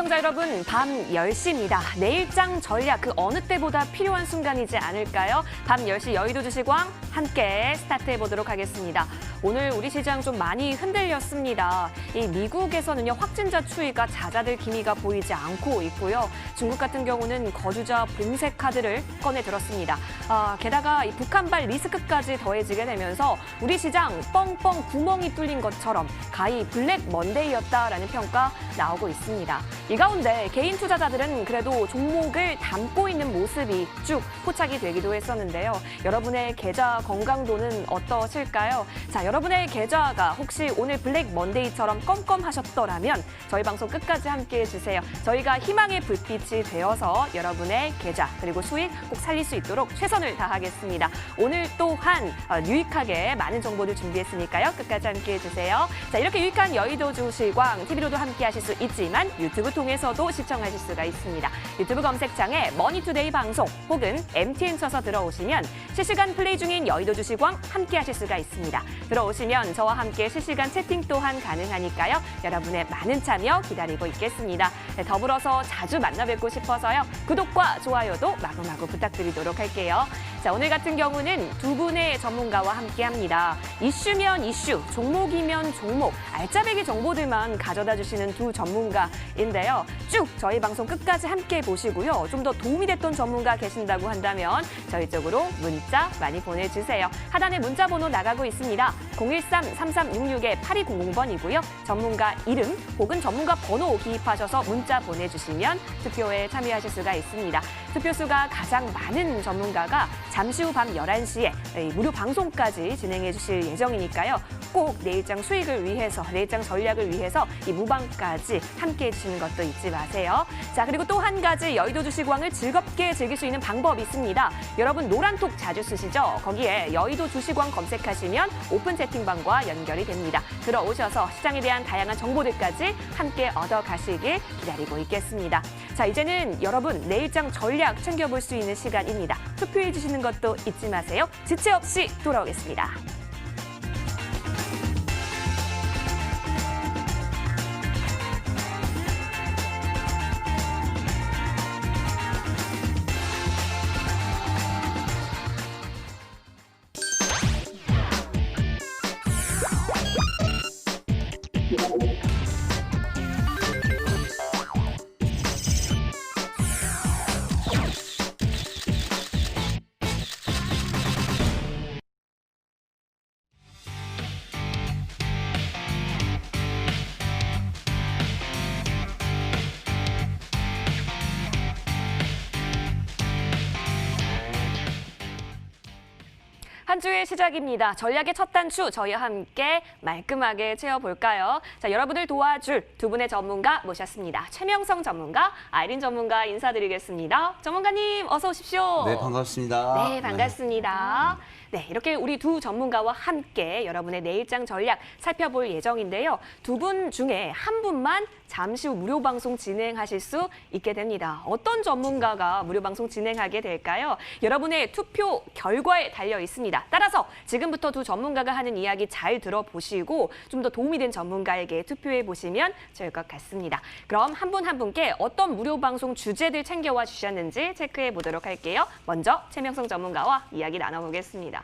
시청자 여러분, 밤 10시입니다. 내일장 전략 그 어느 때보다 필요한 순간이지 않을까요? 밤 10시 여의도 주식왕 함께 스타트해보도록 하겠습니다. 오늘 우리 시장 좀 많이 흔들렸습니다. 이 미국에서는요, 확진자 추이가 잦아들 기미가 보이지 않고 있고요. 중국 같은 경우는 거주자 봉쇄 카드를 꺼내 들었습니다. 게다가 이 북한발 리스크까지 더해지게 되면서 우리 시장 뻥뻥 구멍이 뚫린 것처럼 가히 블랙 먼데이였다라는 평가 나오고 있습니다. 이 가운데 개인 투자자들은 그래도 종목을 담고 있는 모습이 쭉 포착이 되기도 했었는데요. 여러분의 계좌 건강도는 어떠실까요? 자, 여러분의 계좌가 혹시 오늘 블랙 먼데이처럼 껌껌하셨더라면 저희 방송 끝까지 함께해 주세요. 저희가 희망의 불빛이 되어서 여러분의 계좌 그리고 수익 꼭 살릴 수 있도록 최선을 다하겠습니다. 오늘 또한 유익하게 많은 정보를 준비했으니까요. 끝까지 함께해 주세요. 자, 이렇게 유익한 여의도 주식왕 TV로도 함께하실 수 있지만 유튜브 통해서도 시청하실 수가 있습니다. 유튜브 검색창에 머니투데이 방송 혹은 MTN 쳐서 들어오시면 실시간 플레이 중인 여의도 주식왕 함께하실 수가 있습니다. 들어오시면 저와 함께 실시간 채팅 또한 가능하니까요. 여러분의 많은 참여 기다리고 있겠습니다. 네, 더불어서 자주 만나 뵙고 싶어서요. 구독과 좋아요도 마구마구 부탁드리도록 할게요. 자, 오늘 같은 경우는 두 분의 전문가와 함께합니다. 이슈면 이슈, 종목이면 종목, 알짜배기 정보들만 가져다 주시는 두 전문가인데요. 쭉 저희 방송 끝까지 함께 보시고요. 좀 더 도움이 됐던 전문가 계신다고 한다면 저희 쪽으로 문자 많이 보내주세요. 하단에 문자 번호 나가고 있습니다. 013-3366-8200번이고요. 전문가 이름 혹은 전문가 번호 기입하셔서 문자 보내주시면 투표에 참여하실 수가 있습니다. 투표수가 가장 많은 전문가가 잠시 후 밤 11시에 무료 방송까지 진행해 주실 예정이니까요. 꼭 내일장 수익을 위해서, 내일장 전략을 위해서 이 무방까지 함께해 주시는 것도 잊지 마세요. 자, 그리고 또 한 가지 여의도 주식왕을 즐겁게 즐길 수 있는 방법이 있습니다. 여러분 노란톡 자주 쓰시죠? 거기에 여의도 주식왕 검색하시면 오픈 채팅방과 연결이 됩니다. 들어오셔서 시장에 대한 다양한 정보들까지 함께 얻어가시길 기다리고 있겠습니다. 자, 이제는 여러분 내일장 전략 챙겨볼 수 있는 시간입니다. 투표해 주시는 것도 잊지 마세요. 지체 없이 돌아오겠습니다. 한 주의 시작입니다. 전략의 첫 단추 저희와 함께 말끔하게 채워볼까요? 자, 여러분을 도와줄 두 분의 전문가 모셨습니다. 최명성 전문가, 아이린 전문가 인사드리겠습니다. 전문가님 어서 오십시오. 네, 반갑습니다. 네, 반갑습니다. 네, 이렇게 우리 두 전문가와 함께 여러분의 내일장 전략 살펴볼 예정인데요. 두 분 중에 한 분만 잠시 후 무료 방송 진행하실 수 있게 됩니다. 어떤 전문가가 무료 방송 진행하게 될까요? 여러분의 투표 결과에 달려 있습니다. 따라서 지금부터 두 전문가가 하는 이야기 잘 들어보시고 좀 더 도움이 된 전문가에게 투표해 보시면 좋을 것 같습니다. 그럼 한 분 한 분께 어떤 무료 방송 주제들 챙겨와 주셨는지 체크해 보도록 할게요. 먼저 최명성 전문가와 이야기 나눠보겠습니다.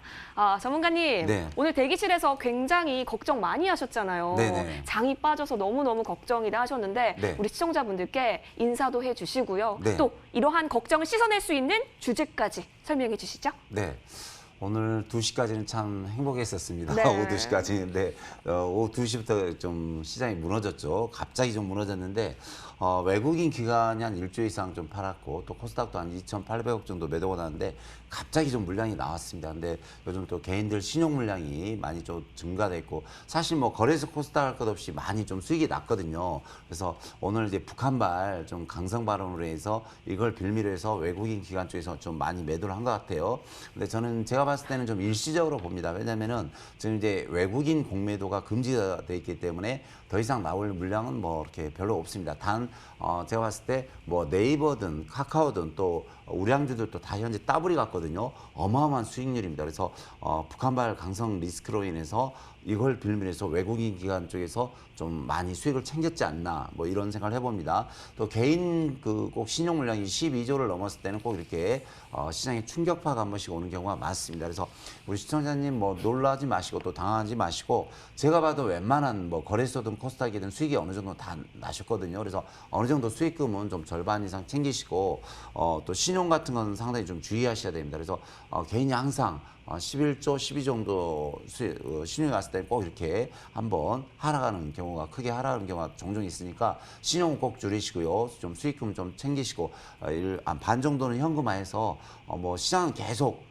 전문가님, 네. 오늘 대기실에서 굉장히 걱정 많이 하셨잖아요. 네네. 장이 빠져서 너무너무 걱정이다 하셨는데 네. 우리 시청자분들께 인사도 해주시고요. 네. 또 이러한 걱정을 씻어낼 수 있는 주제까지 설명해 주시죠. 네. 오늘 2시까지는 참 행복했었습니다. 네. 오후 2시까지. 네. 오후 2시부터 좀 시장이 무너졌죠. 갑자기 좀 무너졌는데 외국인 기관이 한 1조 이상 좀 팔았고 또 코스닥도 한 2,800억 정도 매도가 나왔는데 갑자기 좀 물량이 나왔습니다. 근데 요즘 또 개인들 신용 물량이 많이 좀 증가됐고 사실 뭐 거래소 코스닥 할 것 없이 많이 좀 수익이 났거든요. 그래서 오늘 이제 북한발 좀 강성 발언으로 해서 이걸 빌미로 해서 외국인 기관 쪽에서 좀 많이 매도를 한 것 같아요. 근데 저는 제가 봤을 때는 좀 일시적으로 봅니다. 왜냐면은 지금 이제 외국인 공매도가 금지가 돼 있기 때문에 더 이상 나올 물량은 뭐 이렇게 별로 없습니다. 단 제가 봤을 때 뭐 네이버든 카카오든 또 우량주들도 다 현재 따블이 갔거든요. 어마어마한 수익률입니다. 그래서 북한발 강성 리스크로 인해서 이걸 빌미해서 외국인 기관 쪽에서 좀 많이 수익을 챙겼지 않나 뭐 이런 생각을 해봅니다. 또 개인 그 꼭 신용 물량이 12조를 넘었을 때는 꼭 이렇게 시장에 충격파가 한 번씩 오는 경우가 많습니다. 그래서 우리 시청자님 뭐 놀라지 마시고 또 당하지 마시고 제가 봐도 웬만한 뭐 거래소든 코스닥이든 수익이 어느 정도 다 나셨거든요. 그래서 어느 정도 수익금은 좀 절반 이상 챙기시고 또 신용 같은 건 상당히 좀 주의하셔야 됩니다. 그래서 개인이 항상 11조, 12 정도 신용이 왔을 때 꼭 이렇게 한번 하락하는 경우가 크게 하락하는 경우가 종종 있으니까 신용 꼭 줄이시고요. 좀 수익금 좀 챙기시고 반 정도는 현금화해서 뭐 시장은 계속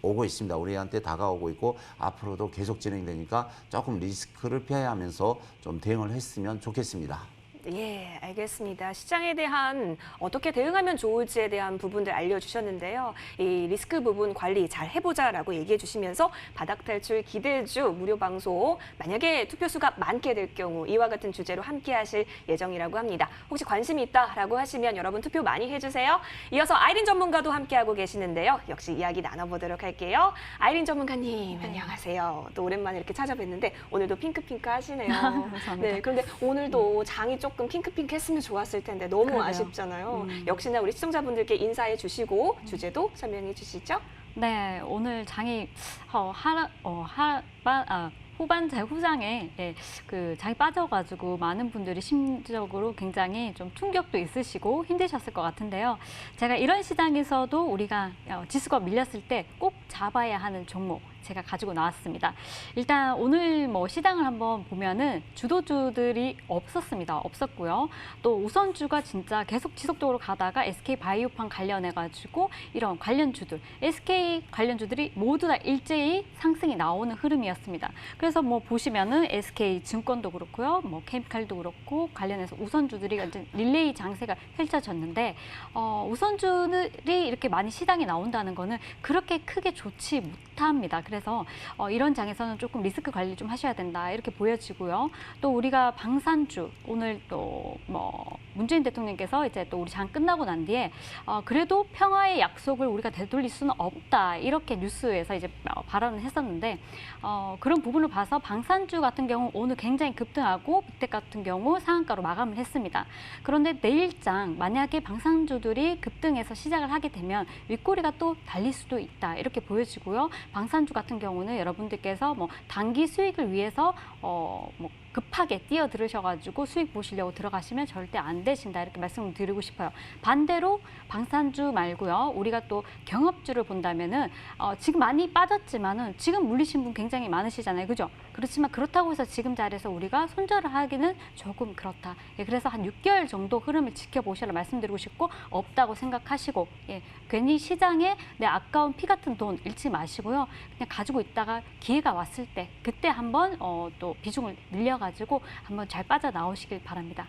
오고 있습니다. 우리한테 다가오고 있고 앞으로도 계속 진행되니까 조금 리스크를 피해야 하면서 좀 대응을 했으면 좋겠습니다. 예, 알겠습니다. 시장에 대한 어떻게 대응하면 좋을지에 대한 부분들 알려주셨는데요. 이 리스크 부분 관리 잘 해보자라고 얘기해 주시면서 바닥 탈출 기대주 무료 방송 만약에 투표수가 많게 될 경우 이와 같은 주제로 함께 하실 예정이라고 합니다. 혹시 관심이 있다라고 하시면 여러분 투표 많이 해주세요. 이어서 아이린 전문가도 함께하고 계시는데요. 역시 이야기 나눠보도록 할게요. 아이린 전문가님, 안녕하세요. 또 오랜만에 이렇게 찾아뵀는데 오늘도 핑크핑크 하시네요. 감사합니다. 네, 그런데 오늘도 장이 조금 핑크핑크 했으면 좋았을 텐데 너무 그러게요. 아쉽잖아요. 역시나 우리 시청자분들께 인사해 주시고 주제도 설명해 주시죠. 네, 오늘 장이 후반 후장에 그 장이 빠져가지고 많은 분들이 심적으로 굉장히 좀 충격도 있으시고 힘드셨을 것 같은데요. 제가 이런 시장에서도 우리가 지수가 밀렸을 때 꼭 잡아야 하는 종목 제가 가지고 나왔습니다. 일단 오늘 뭐 시장을 한번 보면은 주도주들이 없었고요. 또 우선주가 진짜 계속 지속적으로 가다가 SK 바이오판 관련해가지고 이런 관련주들, SK 관련주들이 모두 다 일제히 상승이 나오는 흐름이었습니다. 그래서 뭐 보시면은 SK 증권도 그렇고요, 뭐 케미칼도 그렇고 관련해서 우선주들이 완전 릴레이 장세가 펼쳐졌는데 우선주들이 이렇게 많이 시장에 나온다는 거는 그렇게 크게 좋지 못합니다. 그래서 이런 장에서는 조금 리스크 관리 좀 하셔야 된다 이렇게 보여지고요. 또 우리가 방산주 오늘 또 뭐 문재인 대통령께서 이제 또 우리 장 끝나고 난 뒤에 그래도 평화의 약속을 우리가 되돌릴 수는 없다 이렇게 뉴스에서 이제 발언을 했었는데 그런 부분을 봐서 방산주 같은 경우 오늘 굉장히 급등하고 빅텍 같은 경우 상한가로 마감을 했습니다. 그런데 내일장 만약에 방산주들이 급등해서 시작을 하게 되면 윗꼬리가 또 달릴 수도 있다 이렇게 보여지고요. 방산주 같은 경우는 여러분들께서 뭐 단기 수익을 위해서 뭐 급하게 뛰어들으셔가지고 수익 보시려고 들어가시면 절대 안 되신다 이렇게 말씀을 드리고 싶어요. 반대로 방산주 말고요. 우리가 또 경업주를 본다면은 지금 많이 빠졌지만은 지금 물리신 분 굉장히 많으시잖아요. 그죠? 그렇지만 그렇다고 해서 지금 자리에서 우리가 손절을 하기는 조금 그렇다. 예, 그래서 한 6개월 정도 흐름을 지켜보시라 말씀드리고 싶고 없다고 생각하시고 괜히 시장에 내 아까운 피 같은 돈 잃지 마시고요. 그냥 가지고 있다가 기회가 왔을 때 그때 한번 또 비중을 늘려가지고 한번 잘 빠져나오시길 바랍니다.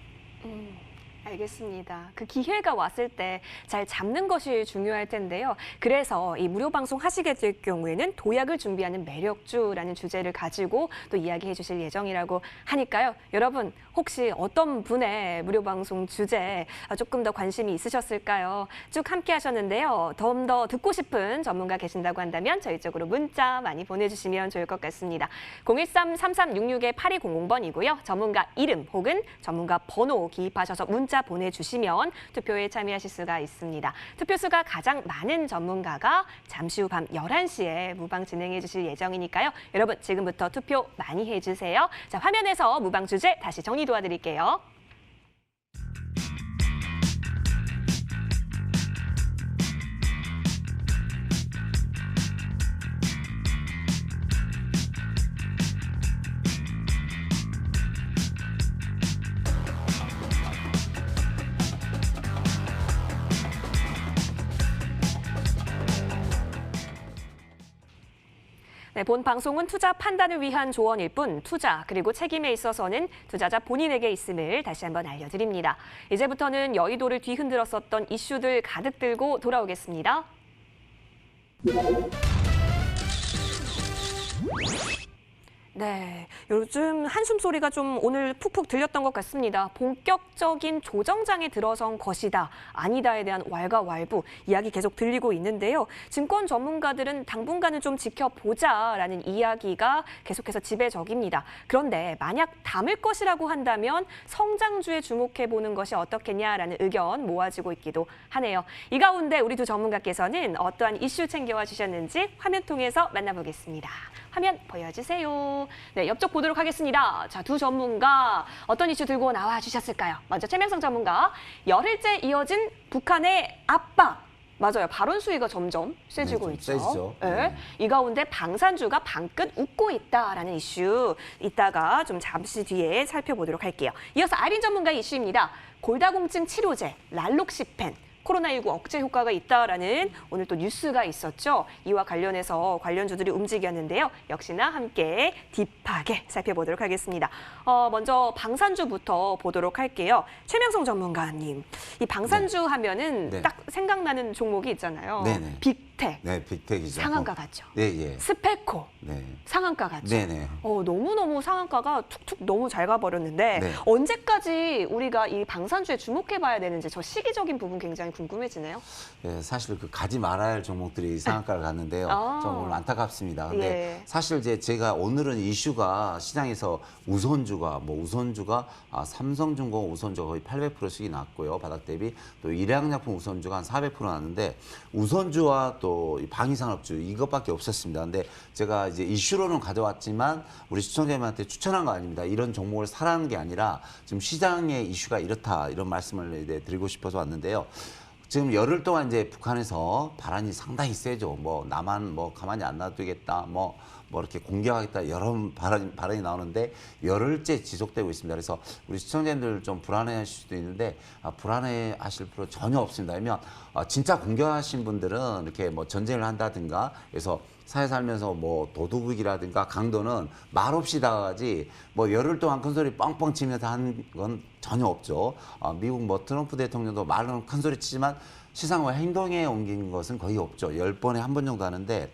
알겠습니다. 그 기회가 왔을 때 잘 잡는 것이 중요할 텐데요. 그래서 이 무료 방송 하시게 될 경우에는 도약을 준비하는 매력주라는 주제를 가지고 또 이야기해 주실 예정이라고 하니까요. 여러분 혹시 어떤 분의 무료 방송 주제에 조금 더 관심이 있으셨을까요? 쭉 함께 하셨는데요. 좀 더 듣고 싶은 전문가 계신다고 한다면 저희 쪽으로 문자 많이 보내주시면 좋을 것 같습니다. 013-3366-8200번이고요. 전문가 이름 혹은 전문가 번호 기입하셔서 문자 보내주시면 투표에 참여하실 수가 있습니다. 투표수가 가장 많은 전문가가 잠시 후 밤 11시에 무방 진행해 주실 예정이니까요. 여러분 지금부터 투표 많이 해주세요. 자, 화면에서 무방 주제 다시 정리 도와드릴게요. 네, 본 방송은 투자 판단을 위한 조언일 뿐 투자 그리고 책임에 있어서는 투자자 본인에게 있음을 다시 한번 알려드립니다. 이제부터는 여의도를 뒤흔들었었던 이슈들 가득 들고 돌아오겠습니다. 네, 요즘 한숨 소리가 좀 오늘 푹푹 들렸던 것 같습니다. 본격적인 조정장에 들어선 것이다, 아니다에 대한 왈가왈부 이야기 계속 들리고 있는데요. 증권 전문가들은 당분간은 좀 지켜보자라는 이야기가 계속해서 지배적입니다. 그런데 만약 담을 것이라고 한다면 성장주에 주목해보는 것이 어떻겠냐라는 의견 모아지고 있기도 하네요. 이 가운데 우리 두 전문가께서는 어떠한 이슈 챙겨와 주셨는지 화면 통해서 만나보겠습니다. 화면 보여주세요. 네, 옆쪽 보도록 하겠습니다. 자, 두 전문가 어떤 이슈 들고 나와 주셨을까요? 먼저 최명성 전문가, 열흘째 이어진 북한의 압박. 맞아요. 발언 수위가 점점 세지고 좀 있죠. 세지죠. 네. 이 가운데 방산주가 방긋 웃고 있다라는 이슈, 이따가 좀 잠시 뒤에 살펴보도록 할게요. 이어서 아린 전문가 이슈입니다. 골다공증 치료제 랄록시펜. 코로나19 억제 효과가 있다라는 오늘 또 뉴스가 있었죠. 이와 관련해서 관련주들이 움직였는데요. 역시나 함께 딥하게 살펴보도록 하겠습니다. 먼저 방산주부터 보도록 할게요. 최명성 전문가님, 이 방산주 하면은 네. 딱 생각나는 종목이 있잖아요. 네네. 빅텍, 네, 빅텍이죠. 상한가 같죠. 네, 예. 스페코, 네. 상한가 같죠. 네네. 너무너무 상한가가 툭툭 너무 잘 가버렸는데 네. 언제까지 우리가 이 방산주에 주목해봐야 되는지 저 시기적인 부분 굉장히 궁금해지네요. 예, 사실 그 가지 말아야 할 종목들이 상한가를 갔는데요. 아. 좀 오늘 안타깝습니다. 근데 예. 사실 이제 제가 오늘은 이슈가 시장에서 우선주가 삼성중공 우선주가 거의 800%씩이 났고요. 바닥 대비 또 일양약품 우선주가 한 400% 났는데 우선주와 또 이 방위산업주 이것밖에 없었습니다. 근데 제가 이제 이슈로는 가져왔지만 우리 시청자님한테 추천한 거 아닙니다. 이런 종목을 사라는 게 아니라 지금 시장의 이슈가 이렇다 이런 말씀을 이제 드리고 싶어서 왔는데요. 지금 열흘 동안 이제 북한에서 발언이 상당히 세죠. 나만 가만히 안 놔두겠다. 이렇게 공격하겠다. 여러 발언이 나오는데 열흘째 지속되고 있습니다. 그래서 우리 시청자님들 좀 불안해하실 수도 있는데 불안해하실 필요 전혀 없습니다. 왜냐면 진짜 공격하신 분들은 이렇게 전쟁을 한다든가 그래서 사회 살면서 도둑이라든가 강도는 말없이 다가가지 열흘 동안 큰 소리 뻥뻥 치면서 한 건 전혀 없죠. 미국 트럼프 대통령도 말로는 큰 소리 치지만 시상과 행동에 옮긴 것은 거의 없죠. 10번에 한 번 정도 하는데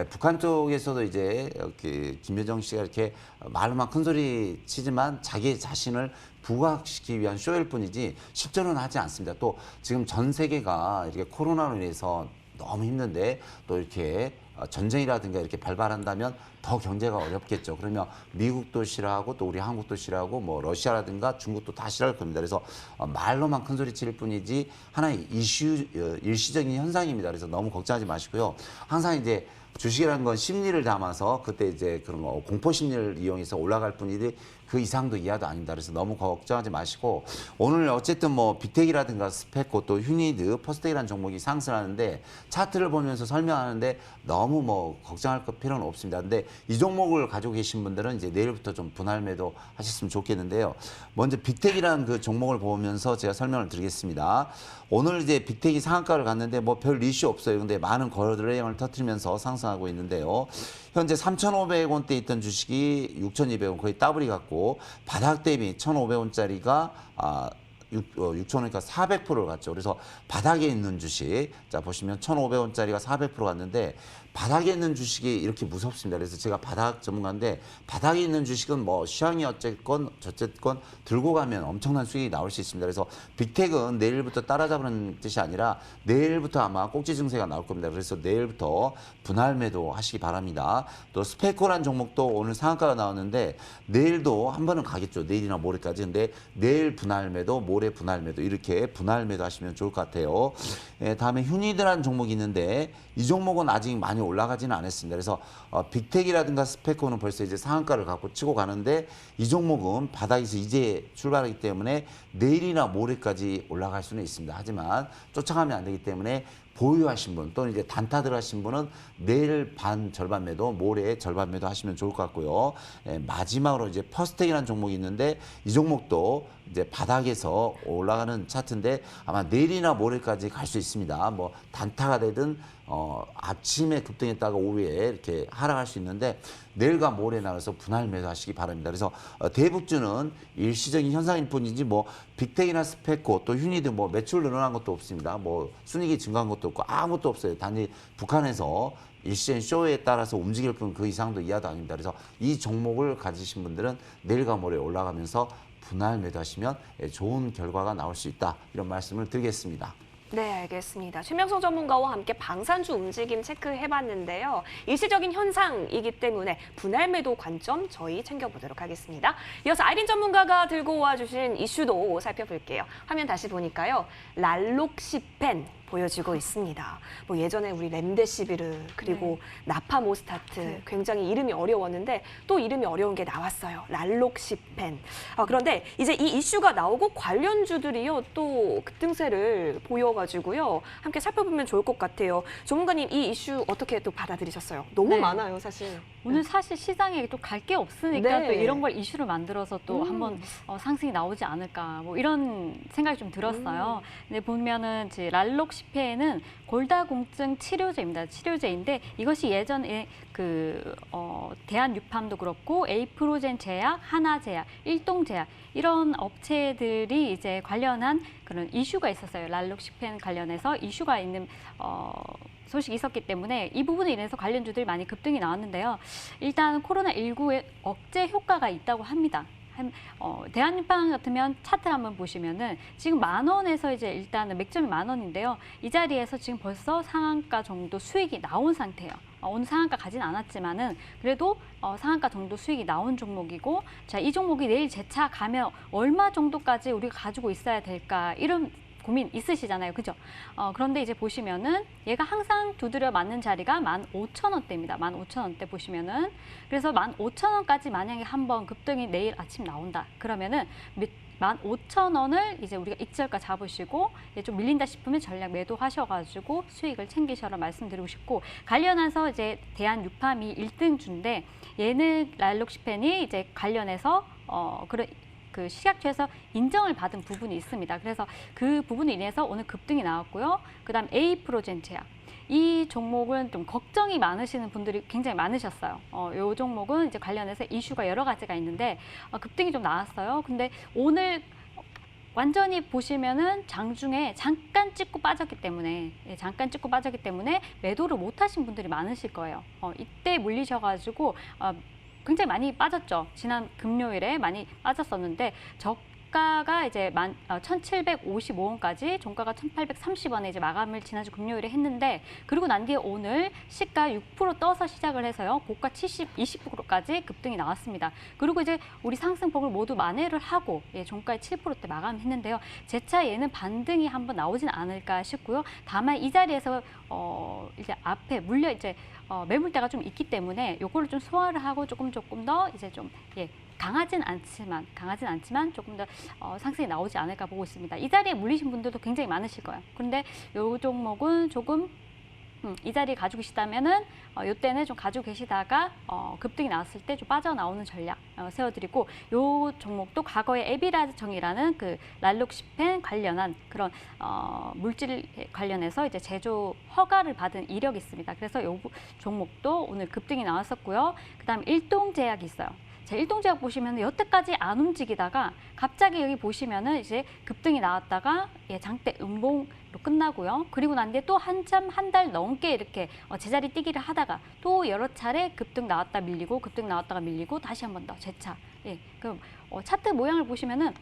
북한 쪽에서도 이제 이렇게 김여정 씨가 이렇게 말로만 큰 소리 치지만 자기 자신을 부각시키기 위한 쇼일 뿐이지 실전은 하지 않습니다. 또 지금 전 세계가 이렇게 코로나로 인해서 너무 힘든데 또 이렇게 전쟁이라든가 이렇게 발발한다면 더 경제가 어렵겠죠. 그러면 미국도 싫어하고 또 우리 한국도 싫어하고 러시아라든가 중국도 다 싫어할 겁니다. 그래서 말로만 큰 소리 칠 뿐이지 하나의 일시적인 현상입니다. 그래서 너무 걱정하지 마시고요. 항상 이제 주식이라는 건 심리를 담아서 그때 이제 그런 공포 심리를 이용해서 올라갈 뿐이지 그 이상도 이하도 아닙니다. 그래서 너무 걱정하지 마시고 오늘 어쨌든 빅텍이라든가 스페코 또 휴니드, 퍼스텍이라는 종목이 상승하는데 차트를 보면서 설명하는데 너무 걱정할 필요는 없습니다. 근데 이 종목을 가지고 계신 분들은 이제 내일부터 좀 분할 매도 하셨으면 좋겠는데요. 먼저 빅텍이라는 그 종목을 보면서 제가 설명을 드리겠습니다. 오늘 이제 빅텍이 상한가를 갔는데 별 이슈 없어요. 근데 많은 거래량을 터뜨리면서 상승하고 있는데요. 현재 3,500원대 있던 주식이 6,200원 거의 더블이 갔고 바닥 대비 1,500원짜리가 6,000원이니까 400%를 갔죠. 그래서 바닥에 있는 주식, 자 보시면 1,500원짜리가 400% 갔는데 바닥에 있는 주식이 이렇게 무섭습니다. 그래서 제가 바닥 전문가인데 바닥에 있는 주식은 시황이 어쨌건 저쨌건 들고 가면 엄청난 수익이 나올 수 있습니다. 그래서 빅텍은 내일부터 따라잡는 뜻이 아니라 내일부터 아마 꼭지 증세가 나올 겁니다. 그래서 내일부터 분할 매도 하시기 바랍니다. 또 스페코란 종목도 오늘 상한가가 나왔는데 내일도 한 번은 가겠죠. 내일이나 모레까지. 근데 내일 분할 매도, 모레 분할 매도 이렇게 분할 매도 하시면 좋을 것 같아요. 다음에 휴니드라는 종목이 있는데 이 종목은 아직 많이 올라가지는 않았습니다. 그래서 빅텍이라든가 스페코는 벌써 이제 상한가를 갖고 치고 가는데 이 종목은 바닥에서 이제 출발하기 때문에 내일이나 모레까지 올라갈 수는 있습니다. 하지만 쫓아가면 안 되기 때문에 보유하신 분 또는 이제 단타들 하신 분은 내일 절반 매도, 모레 절반 매도 하시면 좋을 것 같고요. 마지막으로 이제 퍼스텍이라는 종목이 있는데 이 종목도 이제 바닥에서 올라가는 차트인데 아마 내일이나 모레까지 갈 수 있습니다. 단타가 되든 아침에 급등했다가 오후에 이렇게 하락할 수 있는데 내일과 모레 나가서 분할 매도하시기 바랍니다. 그래서 대북주는 일시적인 현상일 뿐이지 빅텍이나 스페코 또 휴니드 매출 늘어난 것도 없습니다. 순이익이 증가한 것도 없고 아무것도 없어요. 단지 북한에서 일시엔 쇼에 따라서 움직일 뿐 그 이상도 이하도 아닙니다. 그래서 이 종목을 가지신 분들은 내일과 모레 올라가면서 분할 매도하시면 좋은 결과가 나올 수 있다. 이런 말씀을 드리겠습니다. 네, 알겠습니다. 최명성 전문가와 함께 방산주 움직임 체크해봤는데요. 일시적인 현상이기 때문에 분할 매도 관점 저희 챙겨보도록 하겠습니다. 이어서 아이린 전문가가 들고 와주신 이슈도 살펴볼게요. 화면 다시 보니까요. 랄록시펜 보여지고 있습니다. 뭐 예전에 우리 렘데시비르 그리고 나파모스타트 굉장히 이름이 어려웠는데 또 이름이 어려운 게 나왔어요. 랄록시펜. 그런데 이제 이 이슈가 나오고 관련주들이요 또 급등세를 보여가지고요 함께 살펴보면 좋을 것 같아요. 전문가님 이 이슈 어떻게 또 받아들이셨어요? 너무 네. 많아요 사실. 오늘 사실 시장에 또 갈 게 없으니까 네. 또 이런 걸 이슈로 만들어서 또 한번 상승이 나오지 않을까 뭐 이런 생각이 좀 들었어요. 근데 보면은 이제 랄록시페는 골다공증 치료제입니다. 치료제인데 이것이 예전에 대한유팜도 그렇고 에이프로젠 제약, 하나제약, 일동제약 이런 업체들이 이제 관련한 그런 이슈가 있었어요. 랄록시펜 관련해서 이슈가 있는 소식이 있었기 때문에 이 부분에 인해서 관련주들이 많이 급등이 나왔는데요. 일단 코로나19에 억제 효과가 있다고 합니다. 대한유팡 같으면 차트 한번 보시면은 지금 10,000원에서 이제 일단은 맥점이 10,000원인데요. 이 자리에서 지금 벌써 상한가 정도 수익이 나온 상태예요. 오늘 상한가 가진 않았지만은 그래도 상한가 정도 수익이 나온 종목이고, 자, 이 종목이 내일 재차 가면 얼마 정도까지 우리가 가지고 있어야 될까 이런 고민 있으시잖아요. 그죠? 그런데 이제 보시면은 얘가 항상 두드려 맞는 자리가 15,000원대입니다. 15,000원대 보시면은. 그래서 15,000원까지 만약에 한번 급등이 내일 아침 나온다. 그러면은 15,000원을 이제 우리가 익절가 잡으시고 좀 밀린다 싶으면 전략 매도하셔가지고 수익을 챙기셔라 말씀드리고 싶고, 관련해서 이제 대한유팜이 1등주인데 얘는 랄록시펜이 이제 관련해서 그런 그 식약처에서 인정을 받은 부분이 있습니다. 그래서 그 부분으로 인해서 오늘 급등이 나왔고요. 그다음 에이프로젠 제약. 이 종목은 좀 걱정이 많으시는 분들이 굉장히 많으셨어요. 이 종목은 이제 관련해서 이슈가 여러 가지가 있는데 급등이 좀 나왔어요. 근데 오늘 완전히 보시면은 장중에 잠깐 찍고 빠졌기 때문에 매도를 못 하신 분들이 많으실 거예요. 이때 물리셔가지고 굉장히 많이 빠졌죠. 지난 금요일에 많이 빠졌었는데 저가가 이제 1,755원까지 종가가 1,830원에 이제 마감을 지난주 금요일에 했는데, 그리고 난 뒤에 오늘 시가 6% 떠서 시작을 해서요. 고가 20%까지 급등이 나왔습니다. 그리고 이제 우리 상승폭을 모두 만회를 하고 종가의 7%대 마감했는데요. 재차 얘는 반등이 한번 나오진 않을까 싶고요. 다만 이 자리에서 이제 앞에 물려 이제 매물대가 좀 있기 때문에 요거를 좀 소화를 하고 조금 더 이제 좀 강하진 않지만 조금 더 상승이 나오지 않을까 보고 있습니다. 이 자리에 물리신 분들도 굉장히 많으실 거예요. 그런데 요 종목은 조금 이 자리 가지고 계시다면은 요때는 좀 가지고 계시다가 급등이 나왔을 때 좀 빠져나오는 전략 세워드리고, 요 종목도 과거에 에비라정이라는 그 랄록시펜 관련한 그런 물질 관련해서 이제 제조 허가를 받은 이력이 있습니다. 그래서 요 종목도 오늘 급등이 나왔었고요. 그다음 일동제약이 있어요. 자, 일동제약 보시면 여태까지 안 움직이다가 갑자기 여기 보시면은 이제 급등이 나왔다가 장대 음봉으로 끝나고요. 그리고 난 뒤에 또 한참 한 달 넘게 이렇게 제자리 뛰기를 하다가 또 여러 차례 급등 나왔다 밀리고 급등 나왔다가 밀리고 다시 한 번 더 재차. 그럼 차트 모양을 보시면은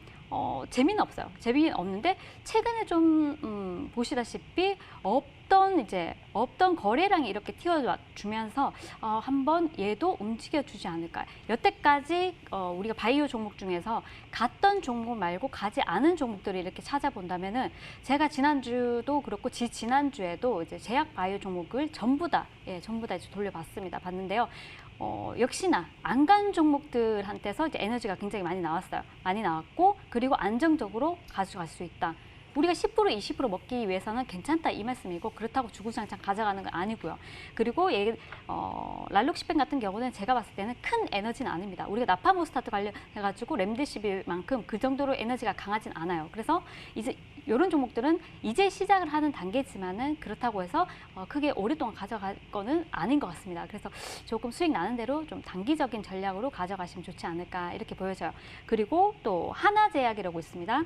재미는 없어요. 재미는 없는데 최근에 좀 보시다시피 없던 거래량이 이렇게 튀어주면서 한번 얘도 움직여주지 않을까. 여태까지 우리가 바이오 종목 중에서 갔던 종목 말고 가지 않은 종목들을 이렇게 찾아본다면은 제가 지난주도 그렇고 지난주에도 이제 제약 바이오 종목을 전부 다 이제 돌려봤습니다. 봤는데요. 역시나 안 간 종목들한테서 이제 에너지가 굉장히 많이 나왔어요. 많이 나왔고, 그리고 안정적으로 가져갈 수 있다. 우리가 10% 20% 먹기 위해서는 괜찮다 이 말씀이고, 그렇다고 주구장창 가져가는 건 아니고요. 그리고 랄록시펜 같은 경우는 제가 봤을 때는 큰 에너지는 아닙니다. 우리가 나파모스타트 관련해가지고 렘데시비만큼 그 정도로 에너지가 강하진 않아요. 그래서 이제 이런 종목들은 이제 시작을 하는 단계지만은 그렇다고 해서 크게 오랫동안 가져갈 거는 아닌 것 같습니다. 그래서 조금 수익 나는 대로 좀 단기적인 전략으로 가져가시면 좋지 않을까 이렇게 보여져요. 그리고 또 하나제약이라고 있습니다.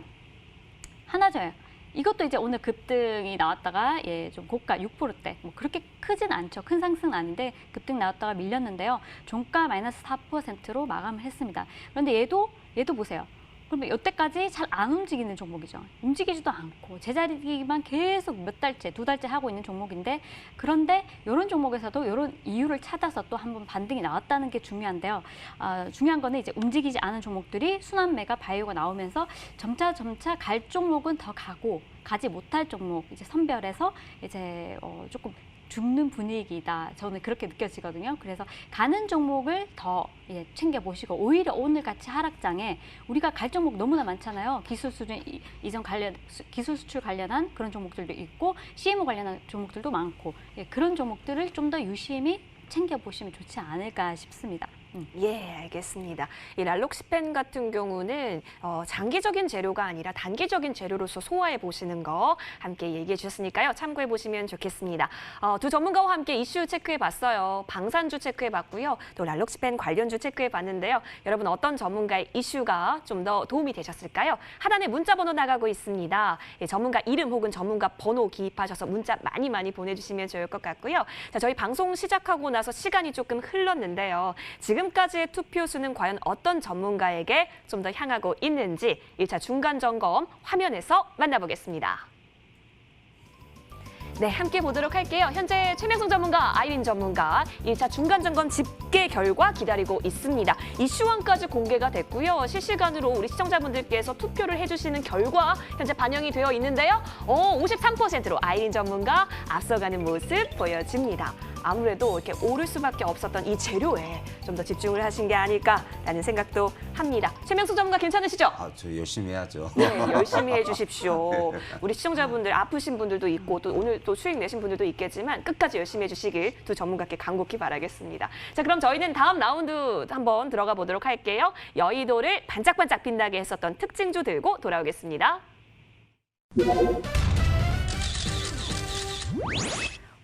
하나제약. 이것도 이제 오늘 급등이 나왔다가 좀 고가 6%대 뭐 그렇게 크진 않죠. 큰 상승은 아닌데 급등 나왔다가 밀렸는데요. 종가 마이너스 4%로 마감을 했습니다. 그런데 얘도 보세요. 그러면 여태까지 잘 안 움직이는 종목이죠. 움직이지도 않고 제자리기만 계속 몇 달째, 2달째 하고 있는 종목인데 그런데 이런 종목에서도 이런 이유를 찾아서 또 한번 반등이 나왔다는 게 중요한데요. 중요한 거는 이제 움직이지 않은 종목들이 순환매가 바이오가 나오면서 점차 갈 종목은 더 가고 가지 못할 종목 이제 선별해서 이제 조금 죽는 분위기다. 저는 그렇게 느껴지거든요. 그래서 가는 종목을 더 챙겨보시고 오히려 오늘 같이 하락장에 우리가 갈 종목 너무나 많잖아요. 기술 수준 이전 관련 기술 수출 관련한 그런 종목들도 있고 CMO 관련한 종목들도 많고 그런 종목들을 좀 더 유심히 챙겨보시면 좋지 않을까 싶습니다. 예, 알겠습니다. 이 랄록시펜 같은 경우는 장기적인 재료가 아니라 단기적인 재료로서 소화해 보시는 거 함께 얘기해 주셨으니까요. 참고해 보시면 좋겠습니다. 두 전문가와 함께 이슈 체크해 봤어요. 방산주 체크해 봤고요. 또 랄록시펜 관련주 체크해 봤는데요. 여러분 어떤 전문가의 이슈가 좀 더 도움이 되셨을까요? 하단에 문자 번호 나가고 있습니다. 예, 전문가 이름 혹은 전문가 번호 기입하셔서 문자 많이 보내주시면 좋을 것 같고요. 자, 저희 방송 시작하고 나서 시간이 조금 흘렀는데요. 지금까지의 투표수는 과연 어떤 전문가에게 좀 더 향하고 있는지 1차 중간 점검 화면에서 만나보겠습니다. 네, 함께 보도록 할게요. 현재 최명성 전문가, 아이린 전문가 1차 중간 점검 집계 결과 기다리고 있습니다. 이슈원까지 공개가 됐고요. 실시간으로 우리 시청자분들께서 투표를 해주시는 결과 현재 반영이 되어 있는데요. 53%로 아이린 전문가 앞서가는 모습 보여집니다. 아무래도 이렇게 오를 수밖에 없었던 이 재료에 좀 더 집중을 하신 게 아닐까라는 생각도 합니다. 최명수 전문가 괜찮으시죠? 저 열심히 해야죠. 네, 열심히 해주십시오. 우리 시청자분들 아프신 분들도 있고 또 오늘 또 수익 내신 분들도 있겠지만 끝까지 열심히 해주시길 두 전문가께 간곡히 바라겠습니다. 자, 그럼 저희는 다음 라운드 한번 들어가 보도록 할게요. 여의도를 반짝반짝 빛나게 했었던 특징주 들고 돌아오겠습니다.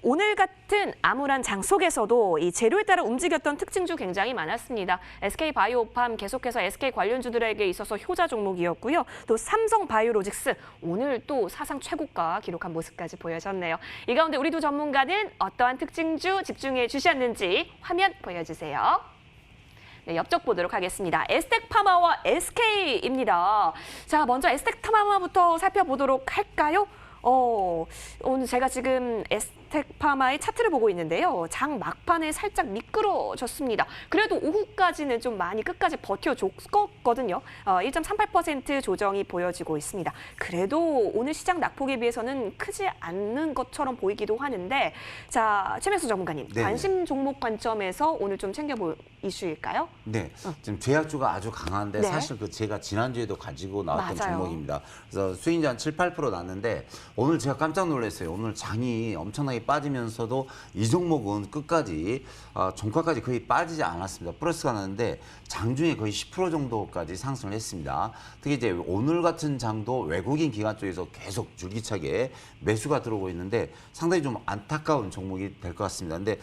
오늘 같은 암울한 장 속에서도 이 재료에 따라 움직였던 특징주 굉장히 많았습니다. SK바이오팜 계속해서 SK 관련주들에게 있어서 효자 종목이었고요. 또 삼성바이오로직스 오늘 또 사상 최고가 기록한 모습까지 보여졌네요. 이 가운데 우리 두 전문가는 어떠한 특징주 집중해 주셨는지 화면 보여주세요. 네, 옆쪽 보도록 하겠습니다. 에스텍파마와 SK입니다. 자, 먼저 에스텍파마부터 살펴보도록 할까요? 오늘 제가 지금 에스텍파마의 차트를 보고 있는데요. 장 막판에 살짝 미끄러졌습니다. 그래도 오후까지는 좀 많이 끝까지 버텨줬거든요. 1.38% 조정이 보여지고 있습니다. 그래도 오늘 시장 낙폭에 비해서는 크지 않는 것처럼 보이기도 하는데 자, 최명수 전문가님, 네. 관심 종목 관점에서 오늘 좀 챙겨볼 이슈일까요? 네, 지금 제약주가 아주 강한데 네. 사실 지혜가 지난주에도 가지고 나왔던 맞아요. 종목입니다. 그래서 수익률 한 7, 8% 났는데 오늘 제가 깜짝 놀랐어요. 오늘 장이 엄청나게 빠지면서도 이 종목은 끝까지 종가까지 거의 빠지지 않았습니다. 플러스가 나는데 장중에 거의 10% 정도까지 상승을 했습니다. 특히 이제 오늘 같은 장도 외국인 기관 쪽에서 계속 줄기차게 매수가 들어오고 있는데 상당히 좀 안타까운 종목이 될 것 같습니다. 근데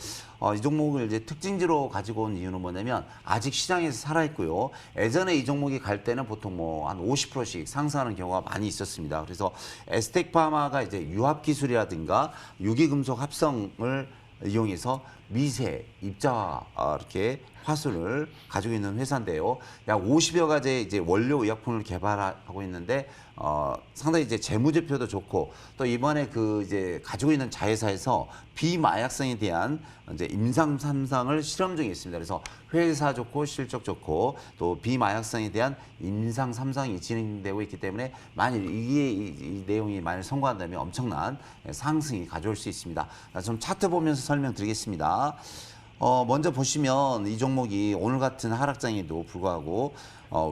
이 종목을 이제 특징지로 가지고 온 이유는 뭐냐면 아직 시장에서 살아있고요. 예전에 이 종목이 갈 때는 보통 뭐 한 50%씩 상승하는 경우가 많이 있었습니다. 그래서 에스텍파마가 이제 유합 기술이라든가 유기금속 합성을 이용해서 미세, 입자화 이렇게 화수를 가지고 있는 회사인데요. 약 50여 가지의 이제 원료 의약품을 개발하고 있는데 상당히 이제 재무제표도 좋고 또 이번에 이제 가지고 있는 자회사에서 비마약성에 대한 이제 임상 3상을 실험 중에 있습니다. 그래서 회사 좋고 실적 좋고 또 비마약성에 대한 임상 3상이 진행되고 있기 때문에 만일 이 내용이 만일 성공한다면 엄청난 상승이 가져올 수 있습니다. 좀 차트 보면서 설명드리겠습니다. 먼저 보시면 이 종목이 오늘 같은 하락장에도 불구하고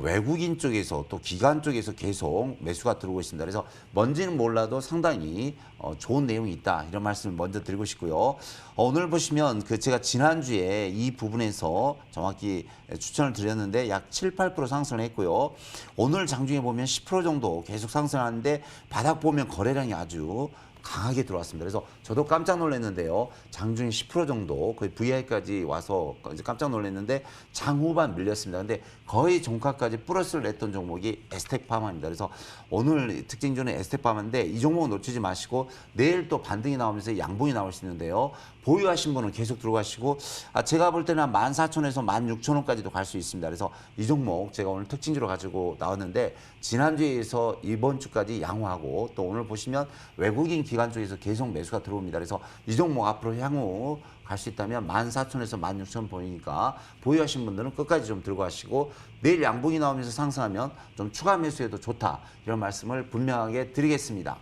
외국인 쪽에서 또 기관 쪽에서 계속 매수가 들어오고 있습니다. 그래서 뭔지는 몰라도 상당히 좋은 내용이 있다 이런 말씀을 먼저 드리고 싶고요. 오늘 보시면 제가 지난주에 이 부분에서 정확히 추천을 드렸는데 약 7, 8% 상승을 했고요. 오늘 장중에 보면 10% 정도 계속 상승하는데 바닥 보면 거래량이 아주 강하게 들어왔습니다. 그래서 저도 깜짝 놀랐는데요. 장중에 10% 정도 거의 VI까지 와서 이제 깜짝 놀랐는데 장후반 밀렸습니다. 근데 거의 종가까지 플러스를 냈던 종목이 에스텍파마입니다. 그래서 오늘 특징주는 에스텍파마인데 이 종목은 놓치지 마시고 내일 또 반등이 나오면서 양봉이 나올 수 있는데요. 보유하신 분은 계속 들어가시고 제가 볼 때는 한 14,000원에서 16,000원까지도 갈 수 있습니다. 그래서 이 종목 제가 오늘 특징주로 가지고 나왔는데 지난주에서 이번 주까지 양호하고 또 오늘 보시면 외국인 기관 쪽에서 계속 매수가 들어옵니다. 그래서 이 종목 앞으로 향후 갈 수 있다면 14,000원에서 16,000원 보이니까 보유하신 분들은 끝까지 좀 들고 가시고 내일 양봉이 나오면서 상승하면 좀 추가 매수해도 좋다. 이런 말씀을 분명하게 드리겠습니다.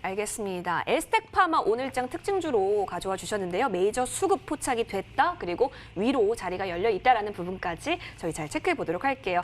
알겠습니다. 에스텍파마 오늘장 특징주로 가져와 주셨는데요. 메이저 수급 포착이 됐다. 그리고 위로 자리가 열려 있다라는 부분까지 저희 잘 체크해 보도록 할게요.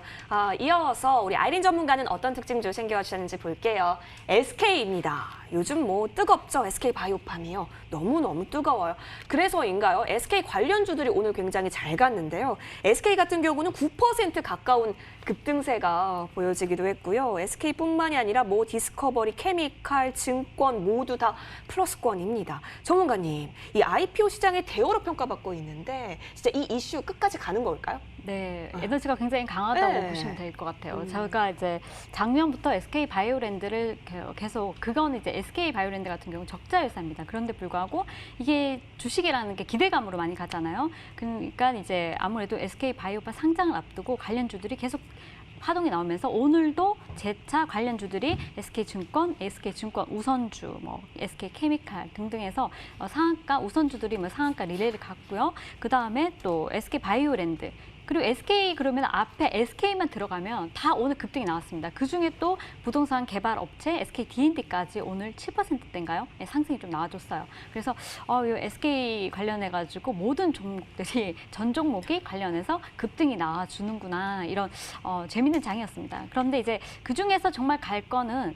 이어서 우리 아이린 전문가는 어떤 특징주 챙겨와 주셨는지 볼게요. SK입니다. 요즘 뭐 뜨겁죠? SK 바이오팜이요. 너무너무 뜨거워요. 그래서인가요? SK 관련주들이 오늘 굉장히 잘 갔는데요. SK 같은 경우는 9% 가까운 급등세가 보여지기도 했고요. SK뿐만이 아니라 뭐 디스커버리, 케미칼, 증권 모두 다 플러스권입니다. 전문가님, 이 IPO 시장의 대어로 평가받고 있는데 진짜 이 이슈 끝까지 가는 걸까요? 네, 에너지가 굉장히 강하다고 네. 보시면 될 것 같아요. 제가 이제 작년부터 SK 바이오랜드를 계속 그건 이제 SK 바이오랜드 같은 경우 적자 회사입니다. 그런데 불구하고 이게 주식이라는 게 기대감으로 많이 가잖아요. 그러니까 이제 아무래도 SK 바이오팜 상장을 앞두고 관련주들이 계속 파동이 나오면서 오늘도 재차 관련주들이 SK증권, SK증권 우선주, 뭐 SK케미칼 등등해서 상한가 우선주들이 뭐 상한가 리레이를 갔고요. 그 다음에 또 SK바이오랜드. 그리고 SK 그러면 앞에 SK만 들어가면 다 오늘 급등이 나왔습니다. 그중에 또 부동산 개발 업체 SK D&D까지 오늘 7%대인가요? 네, 상승이 좀 나와줬어요. 그래서 이 SK 관련해가지고 모든 종목들이 전 종목이 관련해서 급등이 나와주는구나 이런 재밌는 장이었습니다. 그런데 이제 그 중에서 정말 갈 거는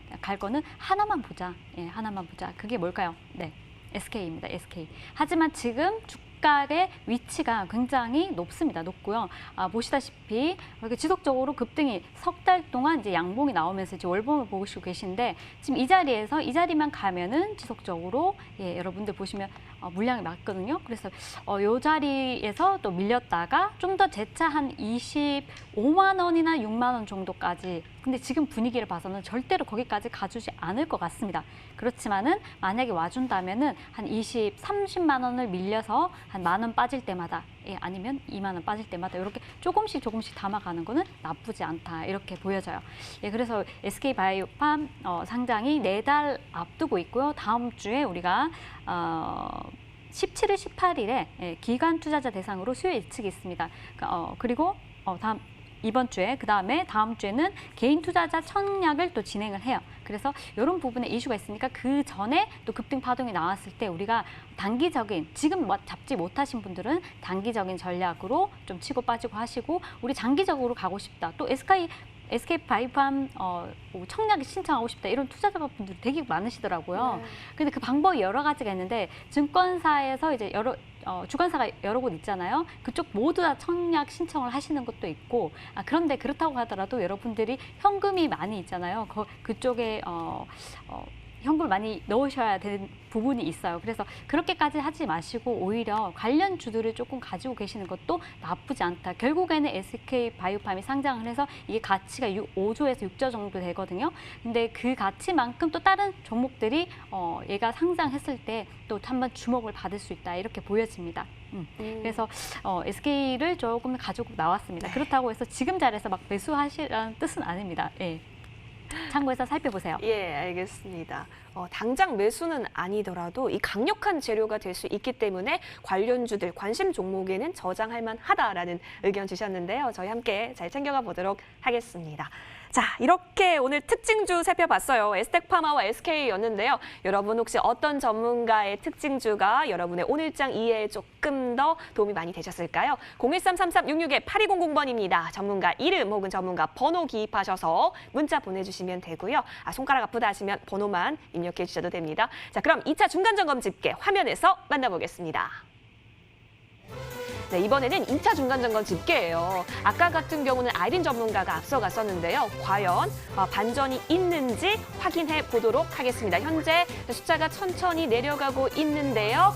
하나만 보자. 예, 하나만 보자. 그게 뭘까요? 네, SK입니다. SK. 하지만 지금 주가의 위치가 굉장히 높습니다. 높고요. 보시다시피 이렇게 지속적으로 급등이 석 달 동안 이제 양봉이 나오면서 이제 월봉을 보시고 계신데 지금 이 자리만 가면은 지속적으로 여러분들 보시면 물량이 맞거든요. 그래서 이 자리에서 또 밀렸다가 좀 더 재차 한 25만 원이나 6만 원 정도까지. 근데 지금 분위기를 봐서는 절대로 거기까지 가주지 않을 것 같습니다. 그렇지만은 만약에 와준다면은 한 20, 30만 원을 밀려서 한 10,000원 빠질 때마다 아니면 2만 원 빠질 때마다 이렇게 조금씩 담아가는 거는 나쁘지 않다 이렇게 보여져요. 그래서 SK 바이오팜 상장이 4달 앞두고 있고요. 다음 주에 우리가 17일, 18일에 기관 투자자 대상으로 수요 예측이 있습니다. 그리고 이번 주에 그다음에 다음 주에는 개인 투자자 청약을 또 진행을 해요. 그래서 이런 부분에 이슈가 있으니까 그 전에 또 급등 파동이 나왔을 때 우리가 단기적인 지금 잡지 못하신 분들은 단기적인 전략으로 좀 치고 빠지고 하시고 우리 장기적으로 가고 싶다. 또 SK 바이오팜 청약에 신청하고 싶다 이런 투자자분들이 되게 많으시더라고요. 근데 그 방법이 여러 가지가 있는데 증권사에서 이제 주관사가 여러 곳 있잖아요. 그쪽 모두 다 청약 신청을 하시는 것도 있고 그런데 그렇다고 하더라도 여러분들이 현금이 많이 있잖아요. 그쪽에 현금을 많이 넣으셔야 되는 부분이 있어요. 그래서 그렇게까지 하지 마시고 오히려 관련 주들을 조금 가지고 계시는 것도 나쁘지 않다. 결국에는 SK 바이오팜이 상장을 해서 이게 가치가 5조에서 6조 정도 되거든요. 근데 그 가치만큼 또 다른 종목들이 얘가 상장했을 때 또 한번 주목을 받을 수 있다. 이렇게 보여집니다. 그래서 SK를 조금 가지고 나왔습니다. 네. 그렇다고 해서 지금 자리에서 막 매수하시라는 뜻은 아닙니다. 참고해서 살펴보세요. 알겠습니다. 당장 매수는 아니더라도 이 강력한 재료가 될 수 있기 때문에 관련주들, 관심 종목에는 저장할 만하다라는 의견 주셨는데요. 저희 함께 잘 챙겨가 보도록 하겠습니다. 자, 이렇게 오늘 특징주 살펴봤어요. 에스텍파마와 SK였는데요. 여러분 혹시 어떤 전문가의 특징주가 여러분의 오늘장 이해에 조금 더 도움이 많이 되셨을까요? 013-3366-8200번입니다. 전문가 이름 혹은 전문가 번호 기입하셔서 문자 보내주시면 되고요. 손가락 아프다 하시면 번호만 입력해 주셔도 됩니다. 자, 그럼 2차 중간점검 집계 화면에서 만나보겠습니다. 네, 이번에는 2차 중간점검 집계예요. 아까 같은 경우는 아이린 전문가가 앞서갔었는데요. 과연 반전이 있는지 확인해 보도록 하겠습니다. 현재 숫자가 천천히 내려가고 있는데요.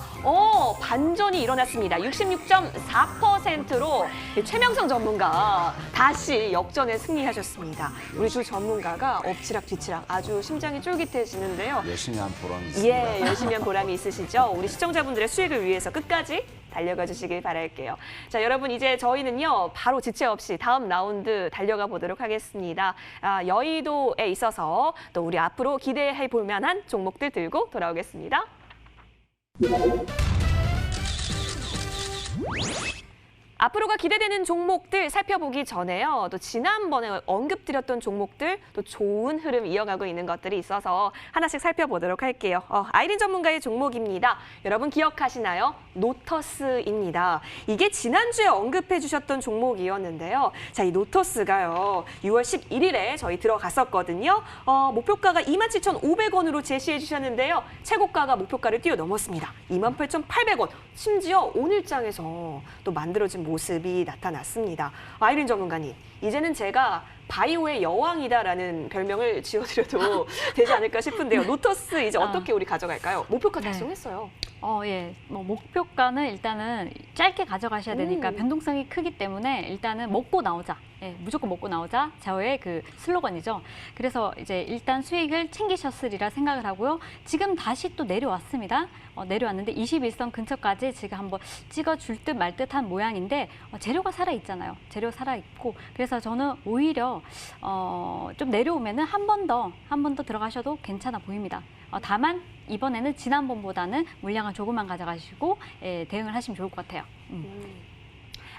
반전이 일어났습니다. 66.4%로 최명성 전문가 다시 역전에 승리하셨습니다. 우리 두 전문가가 엎치락뒤치락 아주 심장이 쫄깃해지는데요. 열심히 한 보람이 있습니다. 예, 열심히 한 보람이 있으시죠? 우리 시청자분들의 수익을 위해서 끝까지 달려가 주시길 바랄게요. 자, 여러분 이제 저희는요. 바로 지체 없이 다음 라운드 달려가 보도록 하겠습니다. 여의도에 있어서 또 우리 앞으로 기대해 볼 만한 종목들 들고 돌아오겠습니다. 앞으로가 기대되는 종목들 살펴보기 전에요. 또 지난번에 언급드렸던 종목들 또 좋은 흐름 이어가고 있는 것들이 있어서 하나씩 살펴보도록 할게요. 아이린 전문가의 종목입니다. 여러분 기억하시나요? 노터스입니다. 이게 지난주에 언급해 주셨던 종목이었는데요. 자, 이 노터스가요. 6월 11일에 저희 들어갔었거든요. 목표가가 27,500원으로 제시해 주셨는데요. 최고가가 목표가를 뛰어넘었습니다. 28,800원. 심지어 오늘장에서 또 만들어진 모습이 나타났습니다. 아이린 전문가님, 이제는 제가 바이오의 여왕이다라는 별명을 지어드려도 되지 않을까 싶은데요. 노터스 이제 어떻게 우리 가져갈까요? 목표가 네. 달성했어요. 예. 목표가는 일단은 짧게 가져가셔야 되니까 변동성이 크기 때문에 일단은 먹고 나오자. 예, 무조건 먹고 나오자. 저의 그 슬로건이죠. 그래서 이제 일단 수익을 챙기셨으리라 생각을 하고요. 지금 다시 또 내려왔습니다. 내려왔는데 21선 근처까지 지금 한번 찍어줄 듯 말 듯한 모양인데 재료가 살아있잖아요. 재료 살아있고 그래서 저는 오히려 좀 내려오면은 한 번 더 들어가셔도 괜찮아 보입니다. 다만 이번에는 지난번보다는 물량을 조금만 가져가시고 대응을 하시면 좋을 것 같아요.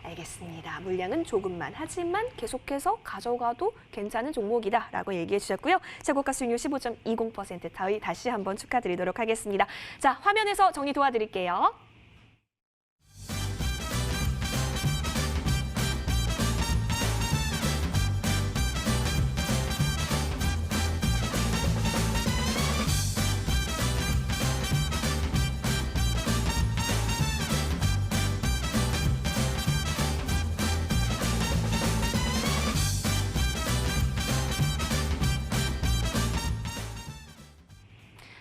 알겠습니다. 물량은 조금만 하지만 계속해서 가져가도 괜찮은 종목이다라고 얘기해 주셨고요. 최고가 수익률 15.20% 저희 다시 한번 축하드리도록 하겠습니다. 자, 화면에서 정리 도와드릴게요.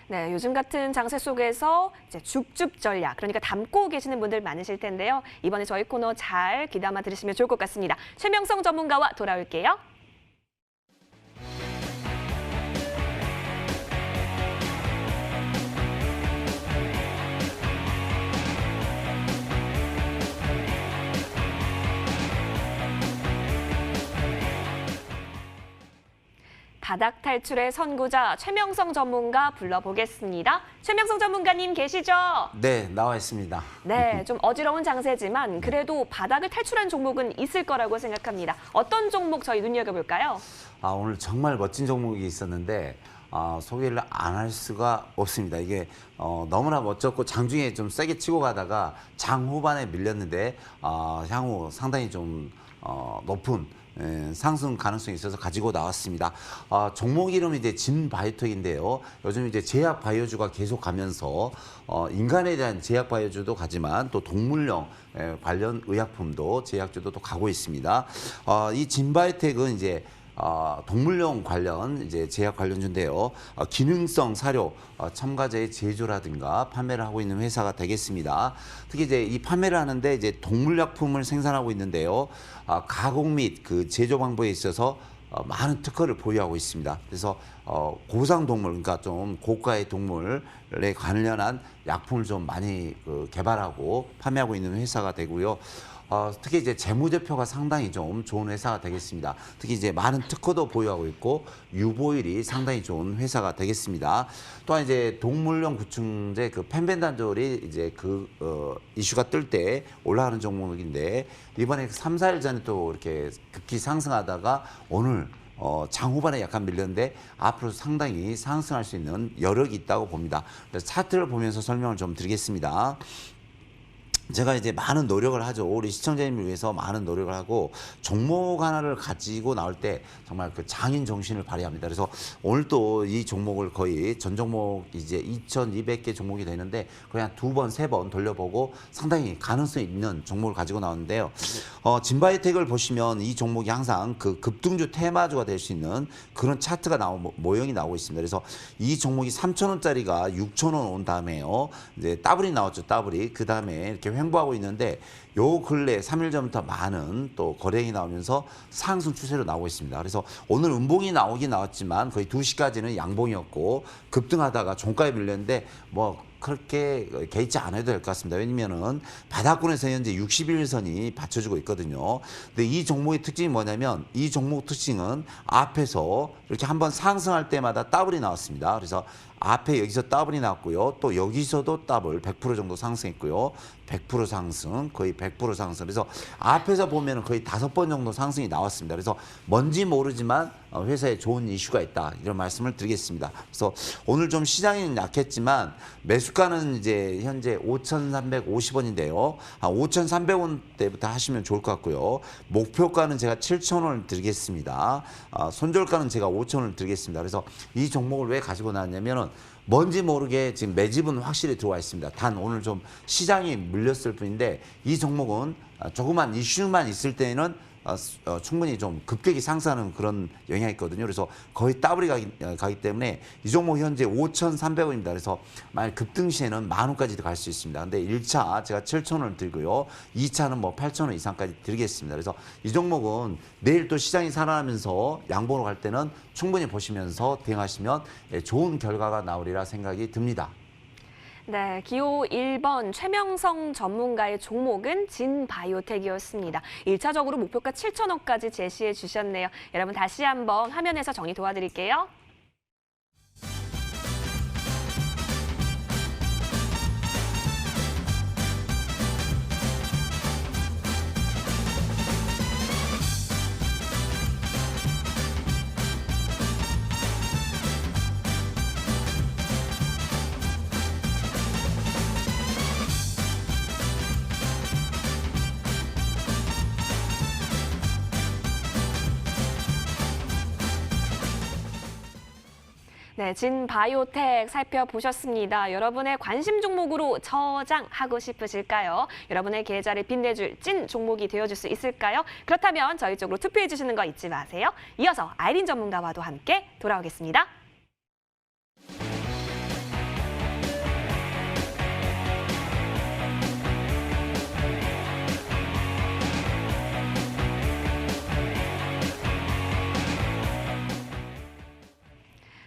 네, 요즘 같은 장세 속에서 이제 줍줍 전략, 그러니까 담고 계시는 분들 많으실 텐데요. 이번에 저희 코너 잘 귀담아 들으시면 좋을 것 같습니다. 최명성 전문가와 돌아올게요. 바닥 탈출의 선구자 최명성 전문가 불러보겠습니다. 최명성 전문가님 계시죠? 네, 나와 있습니다. 네, 좀 어지러운 장세지만 그래도 바닥을 탈출한 종목은 있을 거라고 생각합니다. 어떤 종목 저희 눈여겨볼까요? 오늘 정말 멋진 종목이 있었는데 소개를 안 할 수가 없습니다. 이게 너무나 멋졌고 장중에 좀 세게 치고 가다가 장 후반에 밀렸는데 향후 상당히 좀 높은 상승 가능성이 있어서 가지고 나왔습니다. 종목 이름은 이제 진바이오텍인데요. 요즘 이제 제약 바이오주가 계속 가면서 인간에 대한 제약 바이오주도 가지만 또 동물용 관련 의약품도 제약주도 또 가고 있습니다. 이 진바이오텍은 이제 동물용 관련 이제 제약 관련주인데요. 기능성 사료 첨가제의 제조라든가 판매를 하고 있는 회사가 되겠습니다. 특히 이제 이 판매를 하는데 이제 동물약품을 생산하고 있는데요. 가공 및 그 제조 방법에 있어서 많은 특허를 보유하고 있습니다. 그래서 고상 동물, 그러니까 좀 고가의 동물에 관련한 약품을 좀 많이 개발하고 판매하고 있는 회사가 되고요. 특히 이제 재무제표가 상당히 좀 좋은 회사가 되겠습니다. 특히 이제 많은 특허도 보유하고 있고 유보율이 상당히 좋은 회사가 되겠습니다. 또한 이제 동물용 구충제 그 펜벤단졸이 이제 이슈가 뜰 때 올라가는 종목인데 이번에 3, 4일 전에 또 이렇게 급기 상승하다가 오늘 장 후반에 약간 밀렸는데 앞으로 상당히 상승할 수 있는 여력이 있다고 봅니다. 그래서 차트를 보면서 설명을 좀 드리겠습니다. 제가 이제 많은 노력을 하죠. 우리 시청자님을 위해서 많은 노력을 하고 종목 하나를 가지고 나올 때 정말 그 장인 정신을 발휘합니다. 그래서 오늘 또 이 종목을 거의 전 종목 이제 2,200개 종목이 되는데 거의 한 2번, 3번 돌려보고 상당히 가능성이 있는 종목을 가지고 나왔는데요. 진바이오텍을 보시면 이 종목이 항상 그 급등주 테마주가 될 수 있는 그런 차트가 모형이 나오고 있습니다. 그래서 이 종목이 3,000원짜리가 6,000원 온 다음에요. 이제 더블이 나왔죠. 더블이. 그 다음에 이렇게 횡보하고 있는데 요 근래 3일 전부터 많은 또 거래량이 나오면서 상승 추세로 나오고 있습니다. 그래서 오늘 음봉이 나오긴 나왔지만 거의 2시까지는 양봉이었고 급등하다가 종가에 밀렸는데 뭐 그렇게 개의치 않아도 될 것 같습니다. 왜냐면은 바닥권에서 현재 61선이 받쳐주고 있거든요. 근데 이 종목의 특징이 뭐냐면 이 종목 특징은 앞에서 이렇게 한번 상승할 때마다 더블이 나왔습니다. 그래서 앞에 여기서 더블이 나왔고요. 또 여기서도 더블 100% 정도 상승했고요. 100% 상승, 거의 100% 상승. 그래서 앞에서 보면 거의 5번 정도 상승이 나왔습니다. 그래서 뭔지 모르지만 회사에 좋은 이슈가 있다. 이런 말씀을 드리겠습니다. 그래서 오늘 좀 시장이 약했지만 매수가는 이제 현재 5,350원인데요. 5,300원대부터 하시면 좋을 것 같고요. 목표가는 제가 7,000원을 드리겠습니다. 손절가는 제가 5,000원을 드리겠습니다. 그래서 이 종목을 왜 가지고 나왔냐면은 뭔지 모르게 지금 매집은 확실히 들어와 있습니다. 단 오늘 좀 시장이 물렸을 뿐인데 이 종목은 조그만 이슈만 있을 때에는 충분히 좀 급격히 상승하는 그런 영향이 있거든요. 그래서 거의 더블이 가기 때문에 이 종목 현재 5,300원입니다. 그래서 만약 급등 시에는 10,000원까지도 갈 수 있습니다. 근데 1차 제가 7,000원을 들고요. 2차는 뭐 8,000원 이상까지 드리겠습니다. 그래서 이 종목은 내일 또 시장이 살아나면서 양봉으로 갈 때는 충분히 보시면서 대응하시면 좋은 결과가 나오리라 생각이 듭니다. 네, 기호 1번 최명성 전문가의 종목은 진바이오텍이었습니다. 1차적으로 목표가 7,000원까지 제시해 주셨네요. 여러분 다시 한번 화면에서 정리 도와드릴게요. 네, 진바이오텍 살펴보셨습니다. 여러분의 관심 종목으로 저장하고 싶으실까요? 여러분의 계좌를 빛내줄 찐 종목이 되어줄 수 있을까요? 그렇다면 저희 쪽으로 투표해 주시는 거 잊지 마세요. 이어서 아이린 전문가와도 함께 돌아오겠습니다.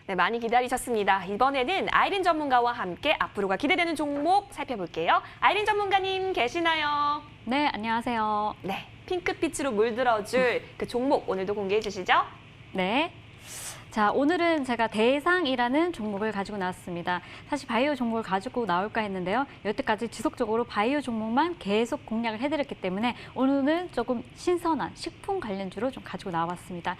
네, 많이 기다리셨습니다. 이번에는 아이린 전문가와 함께 앞으로가 기대되는 종목 살펴볼게요. 아이린 전문가님 계시나요? 네, 안녕하세요. 네, 핑크빛으로 물들어줄 그 종목 오늘도 공개해 주시죠. 네. 자, 오늘은 제가 대상이라는 종목을 가지고 나왔습니다. 사실 바이오 종목을 가지고 나올까 했는데요. 여태까지 지속적으로 바이오 종목만 계속 공략을 해드렸기 때문에 오늘은 조금 신선한 식품 관련주로 좀 가지고 나왔습니다.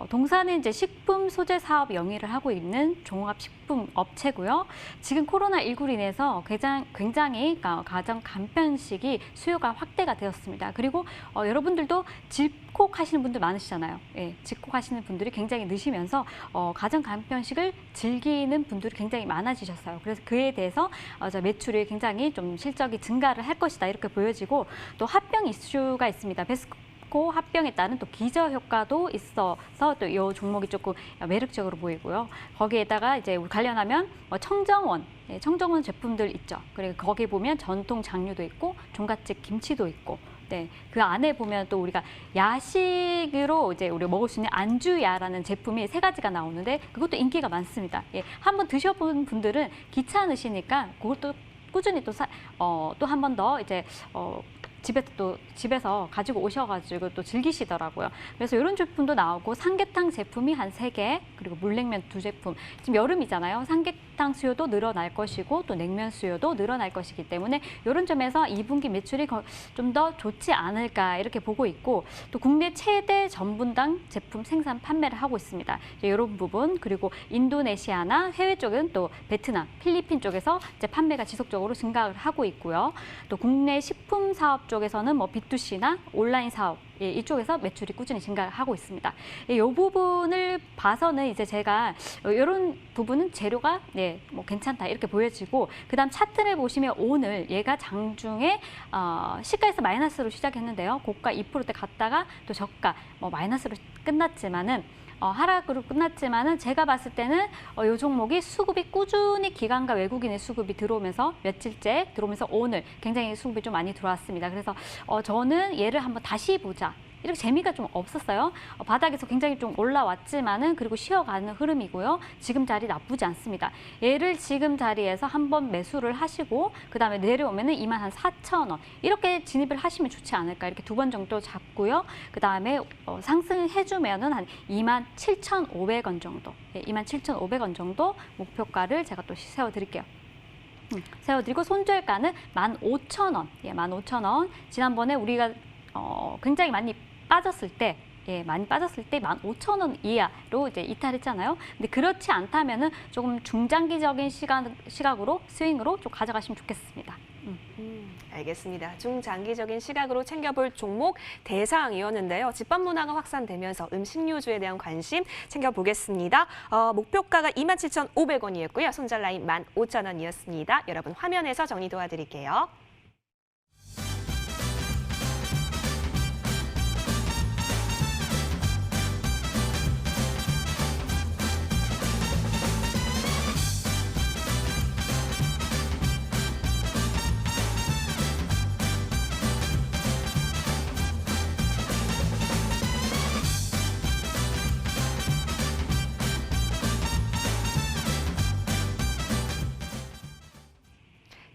동사는 이제 식품 소재 사업 영위를 하고 있는 종합식품 업체고요. 지금 코로나19로 인해서 굉장히 가정 간편식이 수요가 확대가 되었습니다. 그리고 여러분들도 집콕하시는 분들 많으시잖아요. 예, 집콕하시는 분들이 굉장히 느시면서 가정 간편식을 즐기는 분들이 굉장히 많아지셨어요. 그래서 그에 대해서 매출이 굉장히 좀 실적이 증가를 할 것이다 이렇게 보여지고 또 합병 이슈가 있습니다. 베스코 합병에 따른 또 기저 효과도 있어서 또 이 종목이 조금 매력적으로 보이고요. 거기에다가 이제 관련하면 청정원 제품들 있죠. 그리고 거기 보면 전통 장류도 있고 종갓집 김치도 있고. 네, 그 안에 보면 또 우리가 야식으로 이제 우리가 먹을 수 있는 안주야라는 제품이 3가지가 나오는데 그것도 인기가 많습니다. 예, 한번 드셔본 분들은 귀찮으시니까 그것도 꾸준히 또 한 번 더 이제 좀 더 많이 드실 수 있을 것 같습니다. 예, 그래서 이 종목도 집에서 가지고 오셔가지고 또 즐기시더라고요. 그래서 이런 제품도 나오고 삼계탕 제품이 한 3개, 그리고 물냉면 2제품. 지금 여름이잖아요. 삼계탕 수요도 늘어날 것이고 또 냉면 수요도 늘어날 것이기 때문에 이런 점에서 2분기 매출이 좀 더 좋지 않을까 이렇게 보고 있고, 또 국내 최대 전분당 제품 생산 판매를 하고 있습니다. 이런 부분, 그리고 인도네시아나 해외 쪽은 또 베트남, 필리핀 쪽에서 이제 판매가 지속적으로 증가를 하고 있고요. 또 국내 식품 사업 쪽에서는 뭐 B2C나 온라인 사업, 이쪽에서 매출이 꾸준히 증가하고 있습니다. 이 부분을 봐서는 이제 제가 이런 부분은 재료가 뭐 괜찮다 이렇게 보여지고, 그다음 차트를 보시면 오늘 얘가 장중에 시가에서 마이너스로 시작했는데요. 고가 2%대 갔다가 또 저가 뭐 마이너스로 끝났지만은 하락으로 끝났지만은 제가 봤을 때는 이 종목이 수급이 꾸준히 기관과 외국인의 수급이 들어오면서 며칠째 들어오면서 오늘 굉장히 수급이 좀 많이 들어왔습니다. 그래서 저는 얘를 한번 다시 보자. 이렇게 재미가 좀 없었어요. 바닥에서 굉장히 좀 올라왔지만은 그리고 쉬어가는 흐름이고요. 지금 자리 나쁘지 않습니다. 얘를 지금 자리에서 한번 매수를 하시고 그다음에 내려오면은 24,000원 이렇게 진입을 하시면 좋지 않을까. 이렇게 2번 정도 잡고요. 그다음에 상승해주면은 한 27,500원 정도, 27,500원 정도 목표가를 제가 또 세워드릴게요. 세워드리고 손절가는 15,000원, 15,000원. 지난번에 우리가 굉장히 많이 빠졌을 때, 많이 빠졌을 때 15,000원 이하로 이제 이탈했잖아요. 근데 그렇지 않다면은 조금 중장기적인 시각으로 스윙으로 좀 가져가시면 좋겠습니다. 알겠습니다. 중장기적인 시각으로 챙겨볼 종목 대상이었는데요. 집밥 문화가 확산되면서 음식료주에 대한 관심 챙겨보겠습니다. 목표가가 27,500원이었고요. 손절 라인 15,000원이었습니다. 여러분 화면에서 정리 도와드릴게요.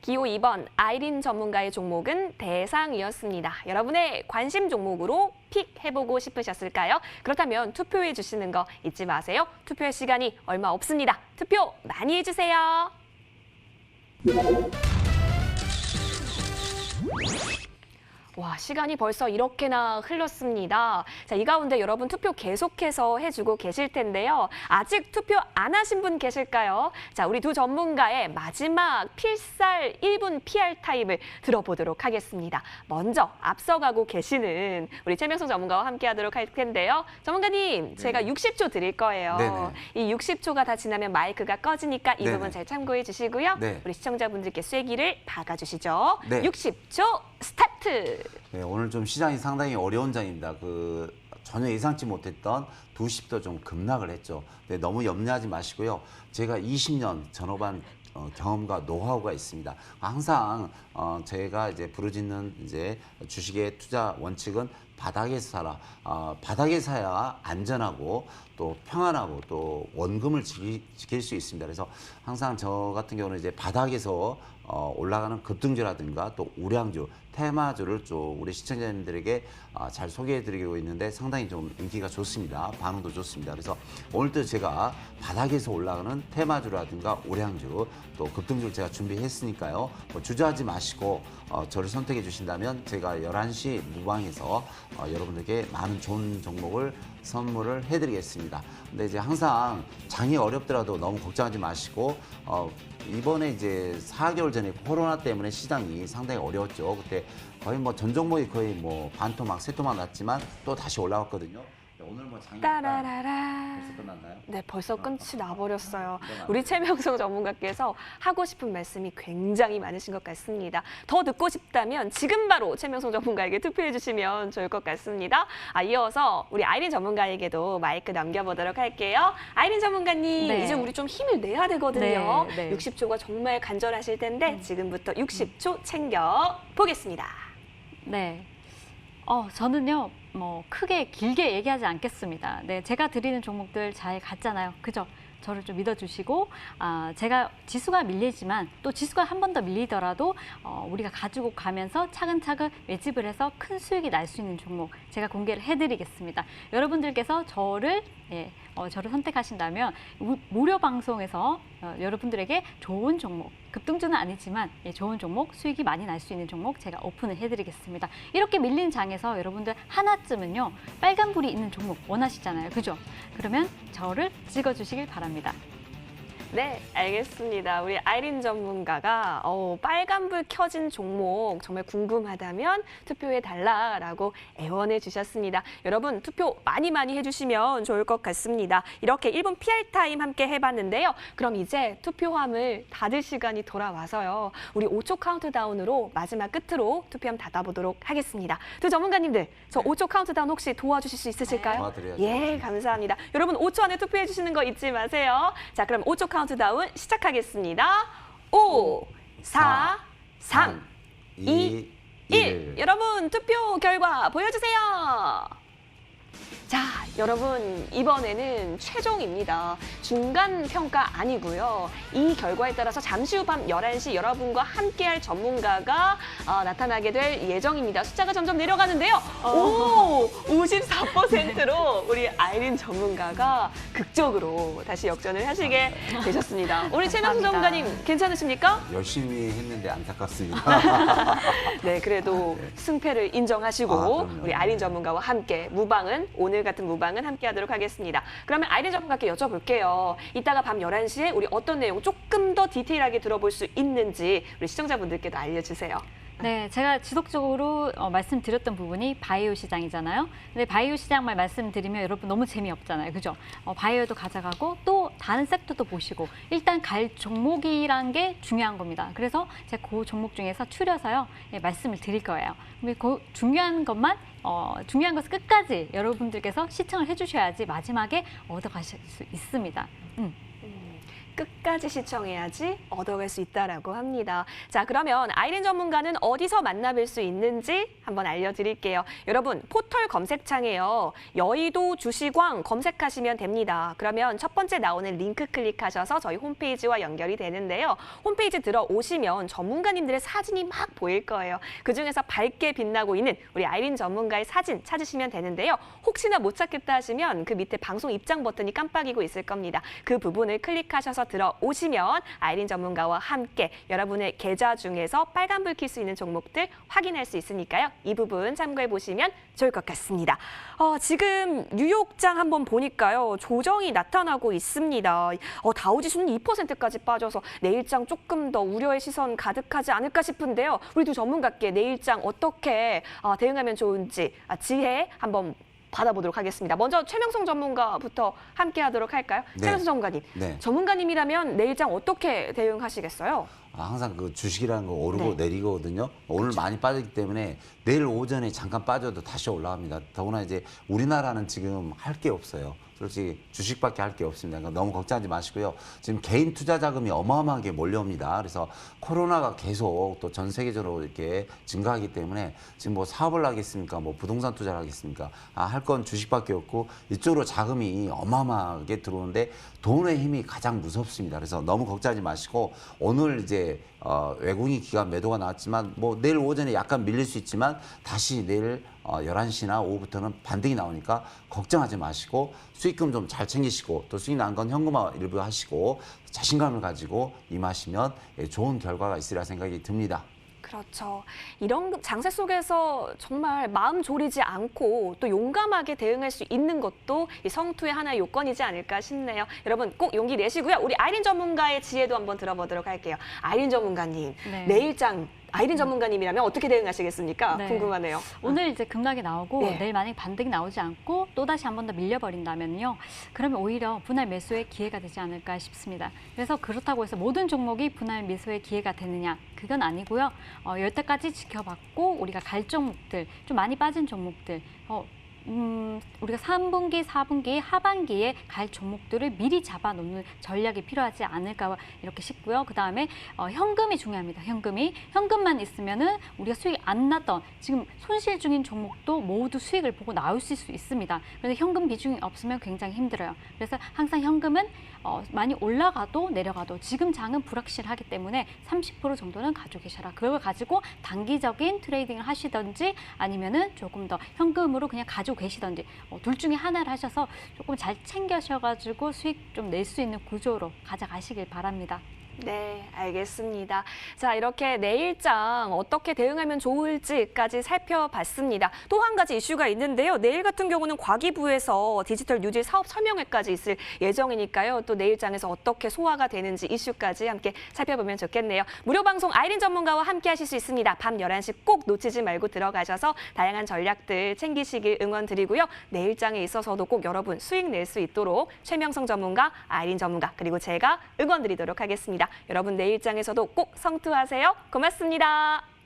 기호 2번 아이린 전문가의 종목은 대상이었습니다. 여러분의 관심 종목으로 픽해보고 싶으셨을까요? 그렇다면 투표해 주시는 거 잊지 마세요. 투표할 시간이 얼마 없습니다. 투표 많이 해주세요. 와, 시간이 벌써 이렇게나 흘렀습니다. 자, 이 가운데 여러분 투표 계속해서 해주고 계실 텐데요. 아직 투표 안 하신 분 계실까요? 자, 우리 두 전문가의 마지막 필살 1분 PR 타임을 들어보도록 하겠습니다. 먼저 앞서가고 계시는 우리 최명성 전문가와 함께하도록 할 텐데요. 전문가님, 제가 60초 드릴 거예요. 네네. 이 60초가 다 지나면 마이크가 꺼지니까 이 네네. 부분 잘 참고해 주시고요. 네. 우리 시청자분들께 쐐기를 박아주시죠. 네. 60초 스타트! 네, 오늘 좀 시장이 상당히 어려운 장입니다. 전혀 예상치 못했던 2시부터 좀 급락을 했죠. 네, 너무 염려하지 마시고요. 제가 20년 전업한 경험과 노하우가 있습니다. 항상 제가 이제 부르짖는 이제 주식의 투자 원칙은 바닥에서 사라. 바닥에서 사야 안전하고 또 평안하고 또 원금을 지킬 수 있습니다. 그래서 항상 저 같은 경우는 이제 바닥에서 올라가는 급등주라든가 또 우량주, 테마주를 좀 우리 시청자님들에게 잘 소개해드리고 있는데 상당히 좀 인기가 좋습니다. 반응도 좋습니다. 그래서 오늘도 제가 바닥에서 올라가는 테마주라든가 우량주 또 급등주를 제가 준비했으니까요. 주저하지 마시고 저를 선택해 주신다면 제가 11시 무방에서 여러분들께 많은 좋은 종목을 선물을 해드리겠습니다. 근데 이제 항상 장이 어렵더라도 너무 걱정하지 마시고 이번에 이제 4개월 전에 코로나 때문에 시장이 상당히 어려웠죠. 그때 거의 뭐 전 종목이 거의 뭐 반토막, 세토막 났지만 또 다시 올라왔거든요. 오늘 뭐 장이 따라라라. 벌써 끝났나요? 네, 벌써 끝이 나버렸어요. 우리 최명성 전문가께서 하고 싶은 말씀이 굉장히 많으신 것 같습니다. 더 듣고 싶다면 지금 바로 최명성 전문가에게 투표해 주시면 좋을 것 같습니다. 이어서 우리 아이린 전문가에게도 마이크 넘겨보도록 할게요. 아이린 전문가님, 네. 이제 우리 좀 힘을 내야 되거든요. 네. 60초가 정말 간절하실 텐데 지금부터 60초 챙겨 보겠습니다. 네. 저는요, 뭐, 크게 길게 얘기하지 않겠습니다. 네, 제가 드리는 종목들 잘 갔잖아요. 그죠? 저를 좀 믿어주시고 제가 지수가 밀리지만 또 지수가 한 번 더 밀리더라도 우리가 가지고 가면서 차근차근 매집을 해서 큰 수익이 날 수 있는 종목 제가 공개를 해드리겠습니다. 여러분들께서 저를 선택하신다면 무료 방송에서 여러분들에게 좋은 종목, 급등주는 아니지만 좋은 종목, 수익이 많이 날 수 있는 종목 제가 오픈을 해드리겠습니다. 이렇게 밀린 장에서 여러분들 하나쯤은요, 빨간불이 있는 종목 원하시잖아요. 그죠? 그러면 저를 찍어주시길 바랍니다. 네, 알겠습니다. 우리 아이린 전문가가 빨간불 켜진 종목 정말 궁금하다면 투표해달라라고 애원해 주셨습니다. 여러분 투표 많이 해주시면 좋을 것 같습니다. 이렇게 1분 PR 타임 함께 해봤는데요. 그럼 이제 투표함을 닫을 시간이 돌아와서요. 우리 5초 카운트다운으로 마지막 끝으로 투표함 닫아보도록 하겠습니다. 두 전문가님들, 저 5초 카운트다운 혹시 도와주실 수 있으실까요? 도와드려야죠. 예, 감사합니다. 여러분 5초 안에 투표해 주시는 거 잊지 마세요. 자, 그럼 5초 카운트다운 시작하겠습니다. 5, 4, 3, 2, 1. 여러분 투표 결과 보여주세요. 자, 여러분 이번에는 최종입니다. 중간 평가 아니고요. 이 결과에 따라서 잠시 후 밤 11시 여러분과 함께할 전문가가 나타나게 될 예정입니다. 숫자가 점점 내려가는데요. 오, 54%로 우리 아이린 전문가가 극적으로 다시 역전을 하시게 되셨습니다. 우리 최명수 전문가님 괜찮으십니까? 열심히 했는데 안타깝습니다. 네, 그래도 승패를 인정하시고 그럼요. 우리 아이린 전문가와 함께 무방은 오늘 같은 무방은 함께 하도록 하겠습니다. 그러면 아이린 전문가께 여쭤볼게요. 이따가 밤 11시에 우리 어떤 내용 조금 더 디테일하게 들어볼 수 있는지 우리 시청자분들께도 알려주세요. 네, 제가 지속적으로 말씀드렸던 부분이 바이오 시장이잖아요. 근데 바이오 시장만 말씀드리면 여러분 너무 재미없잖아요. 그죠? 바이오도 가져가고 또 다른 섹터도 보시고 일단 갈 종목이란 게 중요한 겁니다. 그래서 제가 그 종목 중에서 추려서요. 말씀을 드릴 거예요. 근데 그 중요한 것만 중요한 것을 끝까지 여러분들께서 시청을 해주셔야지 마지막에 얻어가실 수 있습니다. 끝까지 시청해야지 얻어갈 수 있다라고 합니다. 자, 그러면 아이린 전문가는 어디서 만나뵐 수 있는지 한번 알려드릴게요. 여러분, 포털 검색창에요. 여의도 주시광 검색하시면 됩니다. 그러면 첫 번째 나오는 링크 클릭하셔서 저희 홈페이지와 연결이 되는데요. 홈페이지 들어오시면 전문가님들의 사진이 막 보일 거예요. 그중에서 밝게 빛나고 있는 우리 아이린 전문가의 사진 찾으시면 되는데요. 혹시나 못 찾겠다 하시면 그 밑에 방송 입장 버튼이 깜빡이고 있을 겁니다. 그 부분을 클릭하셔서 들어오시면 아이린 전문가와 함께 여러분의 계좌 중에서 빨간불 켤 수 있는 종목들 확인할 수 있으니까요. 이 부분 참고해 보시면 좋을 것 같습니다. 지금 뉴욕장 한번 보니까요. 조정이 나타나고 있습니다. 다우지수는 2%까지 빠져서 내일장 조금 더 우려의 시선 가득하지 않을까 싶은데요. 우리 두 전문가께 내일장 어떻게 대응하면 좋은지 지혜 한번 받아보도록 하겠습니다. 먼저 최명성 전문가부터 함께 하도록 할까요? 네. 최명성 전문가님, 네. 전문가님이라면 내일장 어떻게 대응하시겠어요? 항상 그 주식이라는 거 오르고 네. 내리거든요. 오늘 많이 빠졌기 때문에 내일 오전에 잠깐 빠져도 다시 올라갑니다. 더구나 이제 우리나라는 지금 할 게 없어요. 솔직히 주식밖에 할 게 없습니다. 그러니까 너무 걱정하지 마시고요. 지금 개인 투자 자금이 어마어마하게 몰려옵니다. 그래서 코로나가 계속 또 전 세계적으로 이렇게 증가하기 때문에 지금 뭐 사업을 하겠습니까? 뭐 부동산 투자를 하겠습니까? 할 건 주식밖에 없고 이쪽으로 자금이 어마어마하게 들어오는데 돈의 힘이 가장 무섭습니다. 그래서 너무 걱정하지 마시고 오늘 이제 외국인 기관 매도가 나왔지만 뭐 내일 오전에 약간 밀릴 수 있지만 다시 내일 11시나 오후부터는 반등이 나오니까 걱정하지 마시고 수익금 좀 잘 챙기시고 또 수익 난 건 현금화 일부 하시고 자신감을 가지고 임하시면 좋은 결과가 있으리라 생각이 듭니다. 그렇죠. 이런 장세 속에서 정말 마음 졸이지 않고 또 용감하게 대응할 수 있는 것도 이 성투의 하나의 요건이지 않을까 싶네요. 여러분 꼭 용기 내시고요. 우리 아이린 전문가의 지혜도 한번 들어보도록 할게요. 아이린 전문가님, 네. 내일장 아이린 전문가님이라면 어떻게 대응하시겠습니까? 네. 궁금하네요. 오늘 이제 급락이 나오고 네. 내일 만약 반등이 나오지 않고 또다시 한 번 더 밀려버린다면요. 그러면 오히려 분할 매수의 기회가 되지 않을까 싶습니다. 그래서 그렇다고 해서 모든 종목이 분할 매수의 기회가 되느냐? 그건 아니고요. 여태까지 지켜봤고 우리가 갈 종목들, 좀 많이 빠진 종목들, 우리가 3분기, 4분기, 하반기에 갈 종목들을 미리 잡아놓는 전략이 필요하지 않을까 이렇게 싶고요. 그다음에 현금이 중요합니다. 현금만 있으면은 우리가 수익이 안 났던 지금 손실 중인 종목도 모두 수익을 보고 나올 수 있습니다. 그래서 현금 비중이 없으면 굉장히 힘들어요. 그래서 항상 현금은 많이 올라가도 내려가도 지금 장은 불확실하기 때문에 30% 정도는 가지고 계셔라. 그걸 가지고 단기적인 트레이딩을 하시든지 아니면은 조금 더 현금으로 그냥 가지고 계시든지 둘 중에 하나를 하셔서 조금 잘 챙겨셔가지고 수익 좀 낼 수 있는 구조로 가져가시길 바랍니다. 네, 알겠습니다. 자, 이렇게 내일장 어떻게 대응하면 좋을지까지 살펴봤습니다. 또 한 가지 이슈가 있는데요. 내일 같은 경우는 과기부에서 디지털 뉴딜 사업 설명회까지 있을 예정이니까요. 또 내일장에서 어떻게 소화가 되는지 이슈까지 함께 살펴보면 좋겠네요. 무료 방송 아이린 전문가와 함께 하실 수 있습니다. 밤 11시 꼭 놓치지 말고 들어가셔서 다양한 전략들 챙기시길 응원드리고요. 내일장에 있어서도 꼭 여러분 수익 낼 수 있도록 최명성 전문가, 아이린 전문가, 그리고 제가 응원드리도록 하겠습니다. 여러분 내일장에서도 꼭 성투하세요. 고맙습니다.